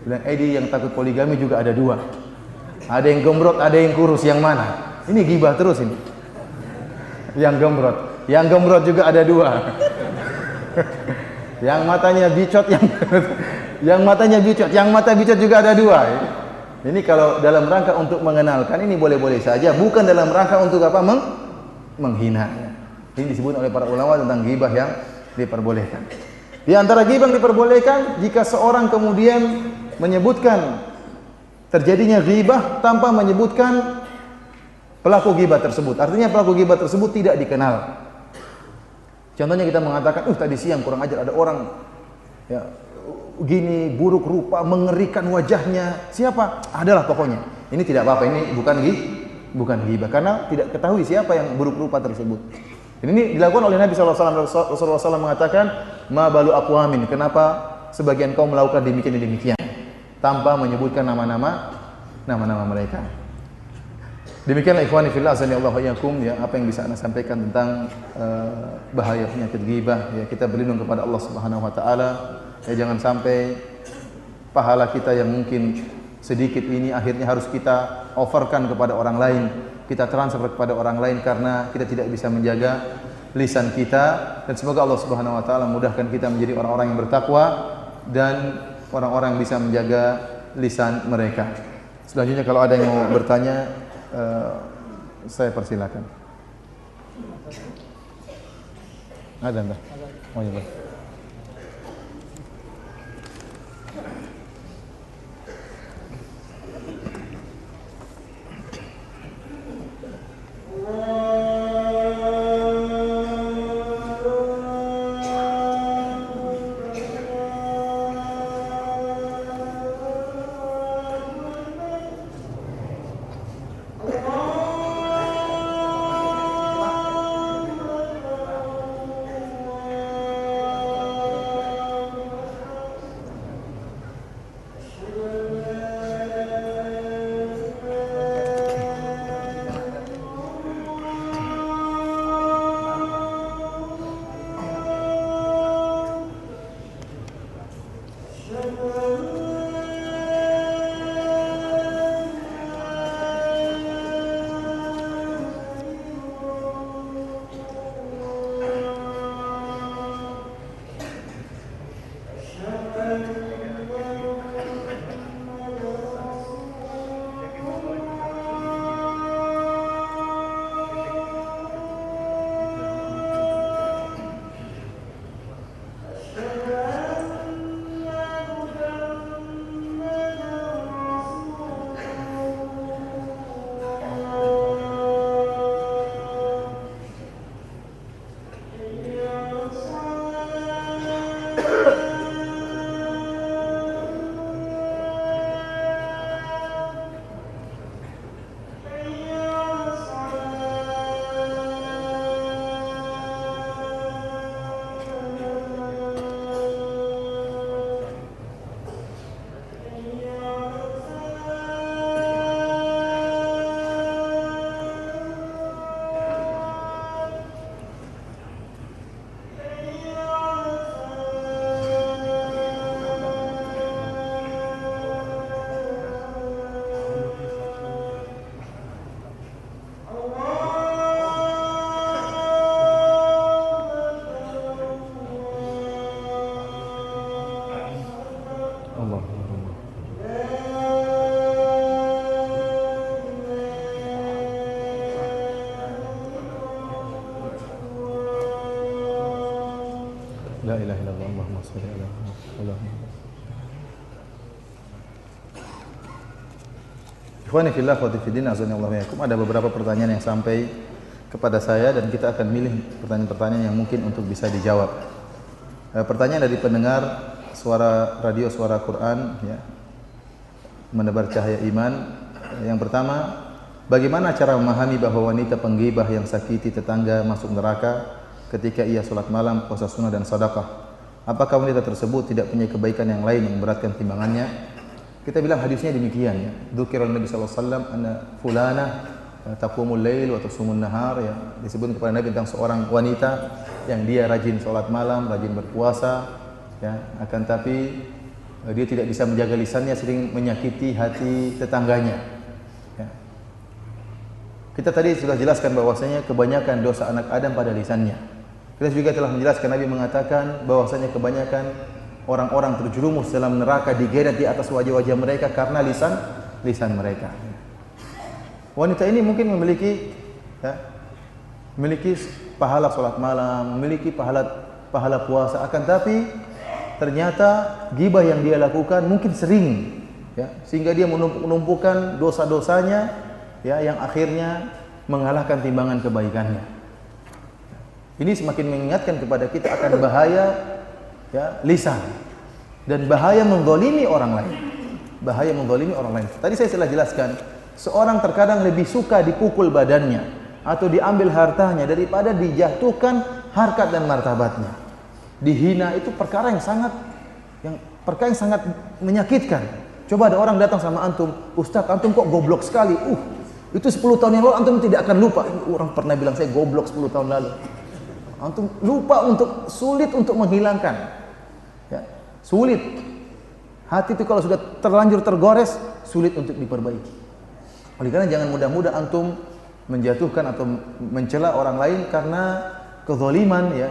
Bilang, Edi yang takut poligami juga ada 2. Ada yang gembrot, ada yang kurus, yang mana? Ini ghibah terus ini. Yang gembrot juga ada 2. Yang matanya bicot, yang matanya bicot, yang mata bicot juga ada 2. Ini kalau dalam rangka untuk mengenalkan, ini boleh-boleh saja, bukan dalam rangka untuk apa? Menghina. Ini disebut oleh para ulama tentang ghibah yang diperbolehkan. Di antara ghibah yang diperbolehkan jika seorang kemudian menyebutkan terjadinya ghibah tanpa menyebutkan pelaku ghibah tersebut. Artinya pelaku ghibah tersebut tidak dikenal. Contohnya kita mengatakan, tadi siang kurang ajar ada orang, ya, gini, buruk rupa, mengerikan wajahnya. Siapa? Adalah pokoknya. Ini tidak apa-apa, ini bukan ghibah karena tidak ketahui siapa yang buruk rupa tersebut. Ini dilakukan oleh Nabi SAW. Rasulullah SAW mengatakan, "Ma balu aqwamin." Kenapa sebagian kaum melakukan demikian dan demikian tanpa menyebutkan nama-nama mereka. Demikianlah ikhwani fillah, azanillahu wa iyyakum, ya, apa yang bisa Anda sampaikan tentang bahaya penyakit ghibah. Ya, kita berlindung kepada Allah Subhanahu wa taala. Ya, jangan sampai pahala kita yang mungkin sedikit ini akhirnya harus kita offerkan kepada orang lain, kita transfer kepada orang lain karena kita tidak bisa menjaga lisan kita. Dan semoga Allah Subhanahu wa taala mudahkan kita menjadi orang-orang yang bertakwa dan orang-orang yang bisa menjaga lisan mereka. Selanjutnya kalau ada yang mau bertanya, saya persilakan. Ada enggak? Oh ya, baik. Allahumma shalli ala Muhammad. Ikhwani fillah wa fillah, azanillahu wa yakum. Ada beberapa pertanyaan yang sampai kepada saya dan kita akan milih pertanyaan-pertanyaan yang mungkin untuk bisa dijawab. Pertanyaan dari pendengar suara radio suara Quran ya. Menebar cahaya iman. Yang pertama, bagaimana cara memahami bahwa wanita penggibah yang sakiti tetangga masuk neraka ketika ia salat malam, puasa sunnah dan sedekah? Apakah wanita tersebut tidak punya kebaikan yang lain yang memberatkan timbangannya? Kita bilang hadisnya demikian ya. Dzukirun Nabi sallallahu alaihi wasallam anna fulana taqumul lail wa tasumun nahar ya. Disebut kepada Nabi tentang seorang wanita yang dia rajin salat malam, rajin berpuasa ya, akan tapi dia tidak bisa menjaga lisannya, sering menyakiti hati tetangganya. Ya. Kita tadi sudah jelaskan bahwasanya kebanyakan dosa anak Adam pada lisannya. Kita juga telah menjelaskan Nabi mengatakan bahwasanya kebanyakan orang-orang terjerumus dalam neraka digeret di atas wajah-wajah mereka karena lisan mereka. Wanita ini mungkin memiliki pahala salat malam, memiliki pahala puasa, akan tapi ternyata gibah yang dia lakukan mungkin sering ya, sehingga dia menumpukan dosa-dosanya ya, yang akhirnya mengalahkan timbangan kebaikannya. Ini semakin mengingatkan kepada kita akan bahaya ya, lisan dan bahaya menzalimi orang lain. Bahaya menzalimi orang lain. Tadi saya telah jelaskan, seorang terkadang lebih suka dipukul badannya atau diambil hartanya daripada dijatuhkan harkat dan martabatnya. Dihina itu perkara yang sangat menyakitkan. Coba ada orang datang sama antum, "Ustaz, antum kok goblok sekali." Itu 10 tahun yang lalu antum tidak akan lupa. Orang pernah bilang saya goblok 10 tahun lalu. Antum lupa, sulit untuk menghilangkan. Ya, sulit. Hati itu kalau sudah terlanjur tergores, sulit untuk diperbaiki. Oleh karena jangan mudah-mudah antum menjatuhkan atau mencela orang lain karena kezaliman ya.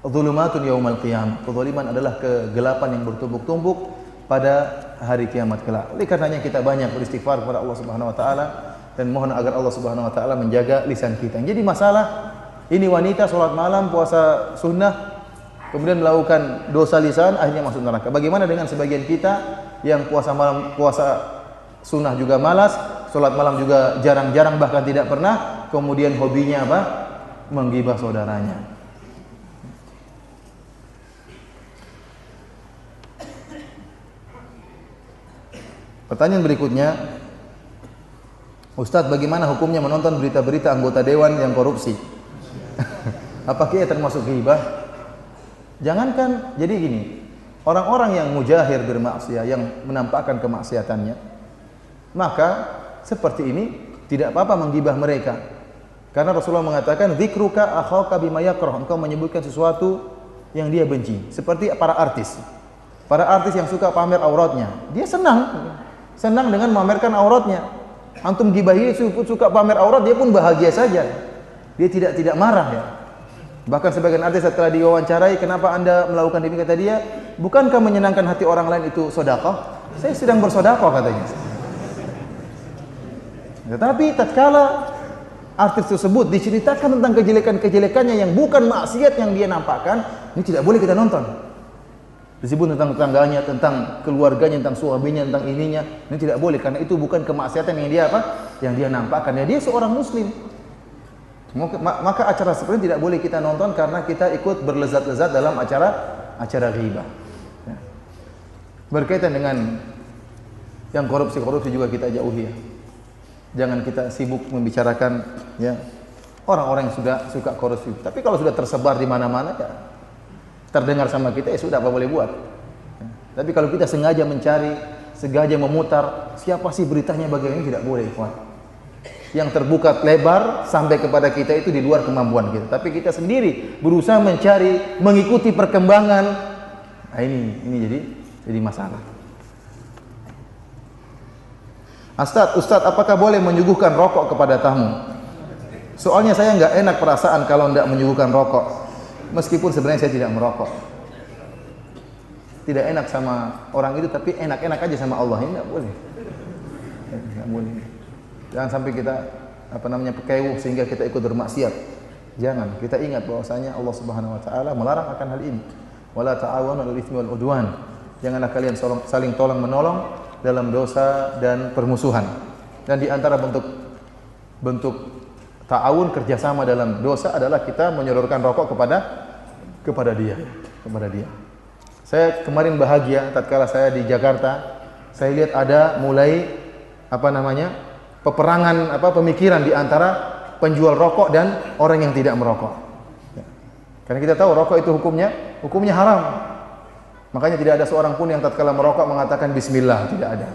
Dzulumatun yaumal qiyamah. Kezaliman adalah kegelapan yang bertumpuk-tumpuk pada hari kiamat kelak. Oleh karenanya kita banyak beristighfar kepada Allah Subhanahu wa taala dan mohon agar Allah Subhanahu wa taala menjaga lisan kita. Jadi masalah ini wanita salat malam, puasa sunnah, kemudian melakukan dosa lisan, akhirnya masuk neraka. Bagaimana dengan sebagian kita yang puasa malam, puasa sunnah juga malas, salat malam juga jarang-jarang bahkan tidak pernah, kemudian hobinya apa? Menggibah saudaranya. Pertanyaan berikutnya, Ustadz, bagaimana hukumnya menonton berita-berita anggota dewan yang korupsi? Apakah ia termasuk ghibah? Jangankan, jadi gini, orang-orang yang mujahir bermaksiat, yang menampakkan kemaksiatannya, maka seperti ini tidak apa-apa menggibah mereka. Karena Rasulullah mengatakan, "Dzikruka akhaka bima yakrah." Engkau menyebutkan sesuatu yang dia benci. Seperti para artis. Para artis yang suka pamer auratnya, dia senang dengan memamerkan auratnya. Antum gibahi suka pamer aurat, dia pun bahagia saja. Dia tidak marah ya. Bahkan sebagian artis setelah diwawancarai, "Kenapa Anda melakukan demikian?" kata dia, "Bukankah menyenangkan hati orang lain itu sedekah? Saya sedang bersedekah," katanya. Tetapi tatkala artis tersebut diceritakan tentang kejelekan-kejelekannya yang bukan maksiat yang dia nampakkan, ini tidak boleh kita nonton. Disebut tentang tetangganya, tentang keluarganya, tentang suaminya, tentang ininya, ini tidak boleh karena itu bukan kemaksiatan yang dia yang dia nampakkan. Ya, dia seorang muslim. Maka acara seperti ini tidak boleh kita nonton karena kita ikut berlezat-lezat dalam acara ghibah. Ya. Berkaitan dengan yang korupsi juga kita jauhi ya. Jangan kita sibuk membicarakan ya orang-orang yang suka korupsi. Tapi kalau sudah tersebar di mana-mana ya, terdengar sama kita, ya sudah, apa boleh buat. Tapi kalau kita sengaja mencari, sengaja memutar, siapa sih beritanya bagaimana, tidak boleh, ikhwan. Yang terbuka lebar sampai kepada kita itu di luar kemampuan kita. Tapi kita sendiri berusaha mencari, mengikuti perkembangan. Nah, ini jadi masalah. Ustaz, apakah boleh menyuguhkan rokok kepada tamu? Soalnya saya nggak enak perasaan kalau nggak menyuguhkan rokok. Meskipun sebenarnya saya tidak merokok. Tidak enak sama orang itu, tapi enak-enak aja sama Allah. Ini enggak boleh. Enggak boleh. Jangan sampai kita pekewuh sehingga kita ikut bermaksiat. Jangan. Kita ingat bahwasanya Allah Subhanahu wa taala melarang akan hal ini. Wala ta'awanu 'alal itsmi wal 'udwan. Janganlah kalian saling tolong menolong dalam dosa dan permusuhan. Dan di antara bentuk ta'awun, kerjasama dalam dosa adalah kita menyodorkan rokok kepada dia. Saya kemarin bahagia tatkala saya di Jakarta, saya lihat ada mulai peperangan pemikiran di antara penjual rokok dan orang yang tidak merokok. Karena kita tahu rokok itu hukumnya haram. Makanya tidak ada seorang pun yang tatkala merokok mengatakan bismillah, tidak ada.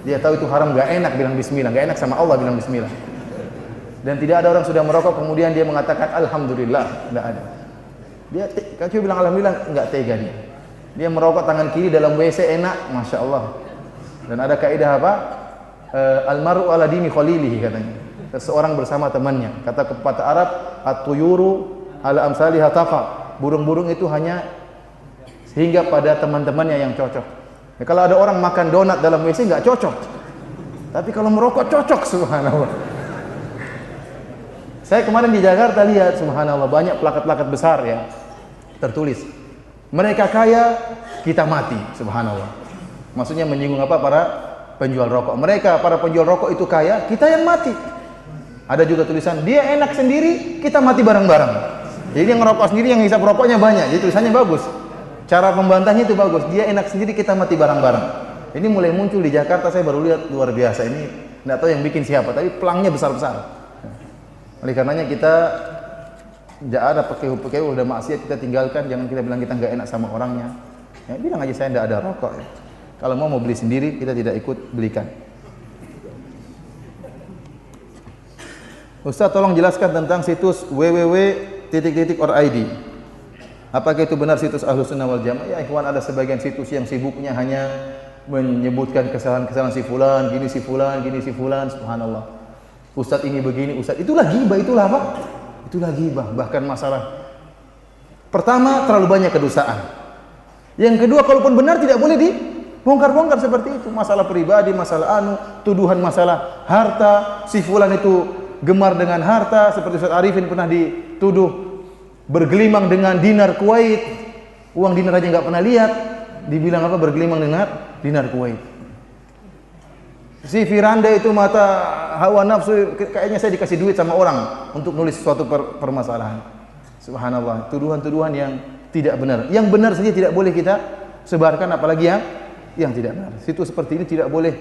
Dia tahu itu haram, enggak enak bilang bismillah, enggak enak sama Allah bilang bismillah. Dan tidak ada orang sudah merokok kemudian dia mengatakan alhamdulillah, enggak ada. Dia kalau bilang alhamdulillah enggak tega dia. Dia merokok tangan kiri dalam WC enak, masya Allah. Dan ada kaidah apa? Almaru ala dini khalilihi katanya. Seseorang bersama temannya. Kata pepatah Arab, at-tuyuru ala amsaliha taqa. Burung-burung itu hanya sehingga pada teman-temannya yang cocok. Ya, kalau ada orang makan donat dalam WC enggak cocok. Tapi kalau merokok cocok, subhanallah. Saya kemarin di Jakarta lihat, subhanallah, banyak plakat-plakat besar ya, tertulis, mereka kaya, kita mati, subhanallah. Maksudnya menyinggung apa? Para penjual rokok. Mereka, para penjual rokok itu kaya, kita yang mati. Ada juga tulisan, dia enak sendiri, kita mati bareng-bareng. Jadi dia ngerokok sendiri, yang hisap rokoknya banyak. Jadi tulisannya bagus. Cara membantahnya itu bagus. Dia enak sendiri, kita mati bareng-bareng. Ini mulai muncul di Jakarta, saya baru lihat, luar biasa. Ini nggak tahu yang bikin siapa, tapi pelangnya besar-besar. Oleh karenanya kita tidak ada pakai udah maksiat kita tinggalkan, jangan kita bilang kita nggak enak sama orangnya. Ya, bilang aja saya tidak ada rokok. Ya. Kalau mau beli sendiri kita tidak ikut belikan. Ustaz tolong jelaskan tentang situs www.org. Apakah itu benar situs Ahlussunnah wal Jamaah? Ya ikhwan, ada sebagian situs yang sibuknya hanya menyebutkan kesalahan-kesalahan si fulan, gini si fulan, subhanallah. Ustaz ini begini, Ustaz itulah ghibah, itulah apa? Itulah ghibah. Bahkan masalah pertama terlalu banyak kedustaan. Yang kedua, kalaupun benar tidak boleh dibongkar-bongkar seperti itu. Masalah pribadi, masalah tuduhan masalah harta, si fulan itu gemar dengan harta, seperti Ustaz Arifin pernah dituduh bergelimang dengan dinar Kuwait. Uang dinar aja nggak pernah lihat, dibilang apa? Bergelimang dengan dinar Kuwait. Si Firanda itu mata hawa nafsu, kayaknya saya dikasih duit sama orang untuk nulis suatu permasalahan. Subhanallah, tuduhan-tuduhan yang tidak benar. Yang benar saja tidak boleh kita sebarkan, apalagi yang tidak benar. Situs seperti ini tidak boleh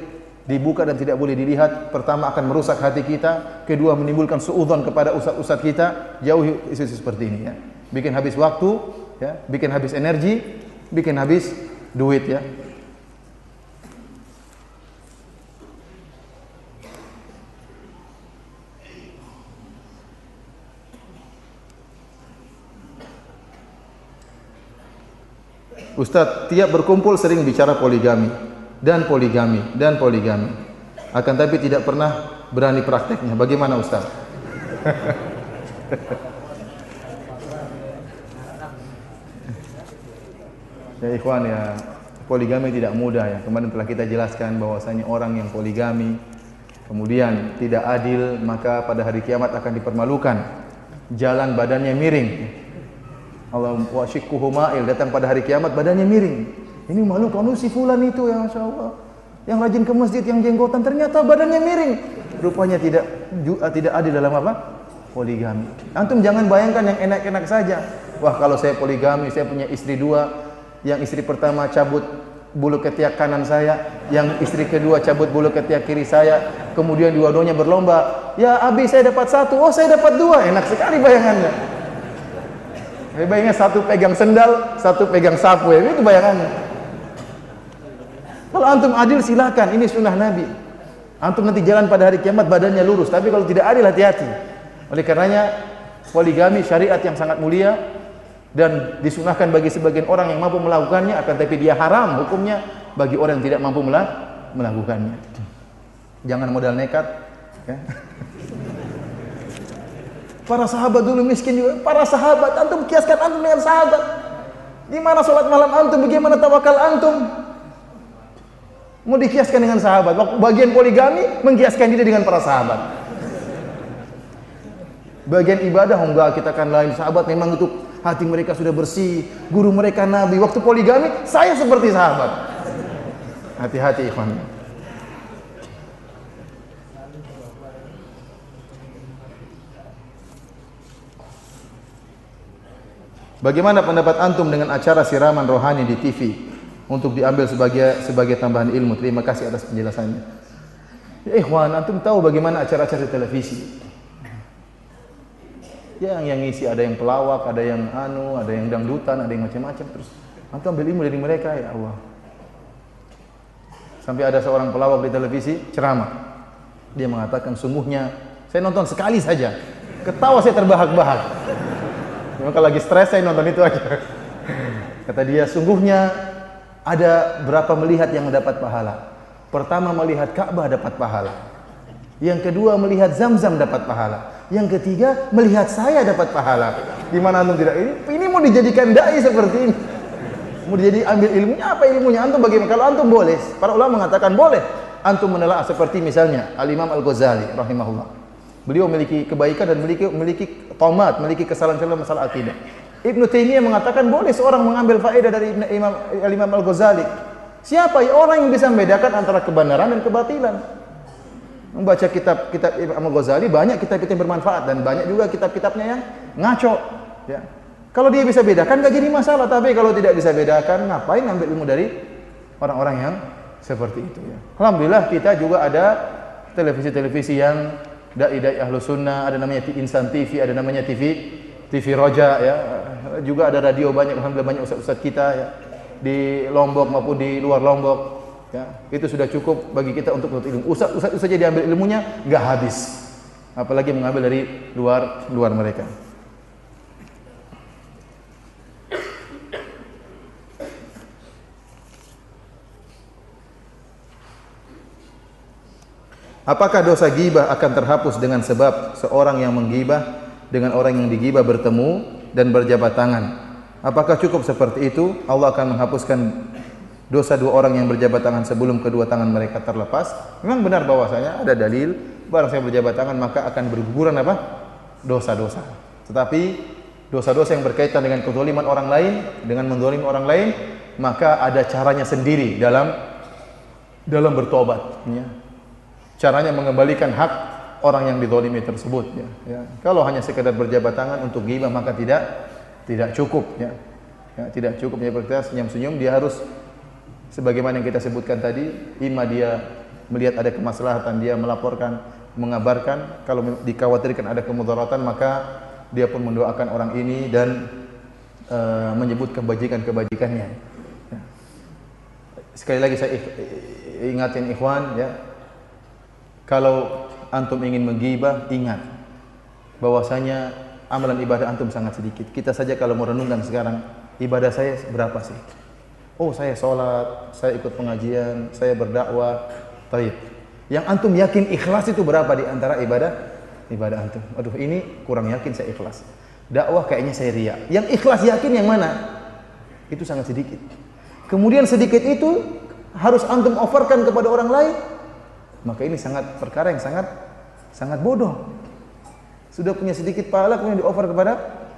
dibuka dan tidak boleh dilihat. Pertama akan merusak hati kita, kedua menimbulkan suudzon kepada ustaz-ustaz kita. Jauhi isu seperti ini ya. Bikin habis waktu, ya, bikin habis energi, bikin habis duit ya. Ustaz, tiap berkumpul sering bicara poligami. Akan tapi tidak pernah berani prakteknya. Bagaimana Ustaz? Ya ikhwan ya, poligami tidak mudah ya. Kemarin telah kita jelaskan bahwasanya orang yang poligami kemudian tidak adil, maka pada hari kiamat akan dipermalukan. Jalan badannya miring. Allah wa syikkuhu ma'il, datang pada hari kiamat badannya miring. Ini malu kalau si fulan itu ya Masya Allah, yang rajin ke masjid, yang jenggotan, ternyata badannya miring. Rupanya tidak adil dalam apa? Poligami. Antum jangan bayangkan yang enak-enak saja. Wah kalau saya poligami, saya punya istri dua, yang istri pertama cabut bulu ketiak kanan saya, yang istri kedua cabut bulu ketiak kiri saya, kemudian dua-duanya berlomba. Ya Abi saya dapat satu, oh saya dapat dua, enak sekali bayangannya. Bayangnya satu pegang sendal, satu pegang sapu, ya itu bayangannya. Kalau antum adil silakan, ini sunnah Nabi. Antum nanti jalan pada hari kiamat badannya lurus, tapi kalau tidak adil hati-hati. Oleh karenanya poligami syariat yang sangat mulia dan disunahkan bagi sebagian orang yang mampu melakukannya, akan tapi dia haram hukumnya bagi orang yang tidak mampu melakukannya. Jangan modal nekat ya. Para sahabat dulu miskin juga. Para sahabat, antum kiaskan antum dengan sahabat. Gimana sholat malam antum, bagaimana tawakal antum? Mau dikiaskan dengan sahabat. Bagian poligami mengkiaskan diri dengan para sahabat. Bagian ibadah enggak, kita kan lain. Sahabat memang itu hati mereka sudah bersih, guru mereka nabi. Waktu poligami, saya seperti sahabat. Hati-hati ikhwan. Bagaimana pendapat antum dengan acara siraman rohani di TV untuk diambil sebagai tambahan ilmu? Terima kasih atas penjelasannya. Ya ikhwan, antum tahu bagaimana acara-acara di televisi? Yang ngisi ada yang pelawak, ada yang ada yang dangdutan, ada yang macam-macam. Terus antum ambil ilmu dari mereka, ya Allah. Sampai ada seorang pelawak di televisi ceramah. Dia mengatakan, sungguhnya saya nonton sekali saja, ketawa saya terbahak-bahak. Maka lagi stres saya nonton itu aja. Kata dia, sungguhnya ada berapa melihat yang mendapat pahala. Pertama melihat Ka'bah dapat pahala. Yang kedua melihat Zam-Zam dapat pahala. Yang ketiga melihat saya dapat pahala. Gimana antum tidak ini mau dijadikan dai seperti ini? Mau jadi ambil ilmunya, apa ilmunya? Antum bagaimana? Kalau antum boleh, para ulama mengatakan boleh antum menelaah seperti misalnya Al-Imam Al-Ghazali rahimahullah. Beliau memiliki kebaikan dan memiliki tomat, memiliki kesalahan-kesalahan masalah akidah. Ibnu Taimiyah mengatakan boleh seorang mengambil faedah dari Imam Al-Ghazali. Siapa orang yang bisa membedakan antara kebenaran dan kebatilan? Membaca kitab-kitab Imam Al-Ghazali, banyak kitab-kitab yang bermanfaat dan banyak juga kitab-kitabnya yang ngaco. Ya. Kalau dia bisa bedakan gak jadi masalah, tapi kalau tidak bisa bedakan, ngapain ambil ilmu dari orang-orang yang seperti itu? Ya. Alhamdulillah kita juga ada televisi-televisi yang dai-dai ahlu sunnah, ada namanya Insan TV, ada namanya TV Roja, ya. Juga ada radio banyak, alhamdulillah banyak ustaz-ustaz kita ya, di Lombok maupun di luar Lombok, ya. Itu sudah cukup bagi kita untuk menuntut ilmu. Ustaz saja diambil ilmunya nggak habis, apalagi mengambil dari luar mereka. Apakah dosa ghibah akan terhapus dengan sebab seorang yang menggibah dengan orang yang digibah bertemu dan berjabat tangan? Apakah cukup seperti itu? Allah akan menghapuskan dosa dua orang yang berjabat tangan sebelum kedua tangan mereka terlepas? Memang benar bahwasanya ada dalil, barang saya berjabat tangan maka akan berguguran apa? Dosa-dosa. Tetapi dosa-dosa yang berkaitan dengan kezaliman orang lain, dengan menzalimi orang lain, maka ada caranya sendiri dalam bertobat, ya. Caranya mengembalikan hak orang yang dizalimi tersebut, ya. Kalau hanya sekedar berjabat tangan untuk ghibah maka tidak cukup, ya. Tidak cukup, ya. Kita senyum-senyum, dia harus sebagaimana yang kita sebutkan tadi, imma dia melihat ada kemaslahatan, dia melaporkan, mengabarkan. Kalau dikhawatirkan ada kemudaratan maka dia pun mendoakan orang ini dan menyebut kebajikan-kebajikannya, ya. Sekali lagi saya ingatin ikhwan, ya. Kalau antum ingin menggibah, ingat bahwasanya amalan ibadah antum sangat sedikit. Kita saja kalau merenungkan sekarang, ibadah saya berapa sih? Oh, saya sholat, saya ikut pengajian, saya berdakwah. Taib. Yang antum yakin ikhlas itu berapa di antara ibadah antum? Aduh, ini kurang yakin saya ikhlas. Dakwah kayaknya saya ria. Yang ikhlas yakin yang mana? Itu sangat sedikit. Kemudian sedikit itu harus antum offerkan kepada orang lain. Maka ini perkara yang sangat bodoh. Sudah punya sedikit pahala kemudian di-offer kepada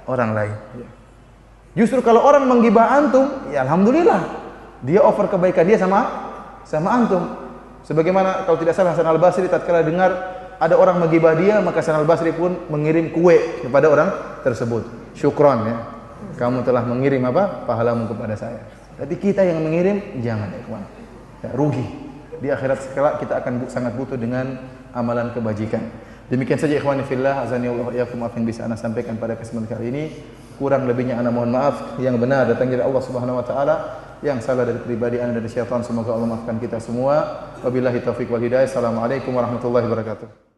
orang lain. Justru kalau orang menggibah antum, ya alhamdulillah, dia offer kebaikan dia sama antum. Sebagaimana kalau tidak salah Hasan Al-Basri tatkala dengar ada orang menggibah dia, maka Hasan Al-Basri pun mengirim kue kepada orang tersebut. Syukron, ya. Kamu telah mengirim pahalamu kepada saya. Tapi kita yang mengirim jangan, ya kawan. Ya, rugi. Di akhirat kelak kita akan sangat butuh dengan amalan kebajikan. Demikian saja ikhwani fillah, azani Allah wa iyyakum, apa yang bisa ana sampaikan pada kesempatan kali ini. Kurang lebihnya ana mohon maaf. Yang benar datang dari Allah Subhanahu wa taala, yang salah dari pribadi ana dari syaitan, semoga Allah maafkan kita semua. Wabillahi taufik wal hidayah. Assalamualaikum warahmatullahi wabarakatuh.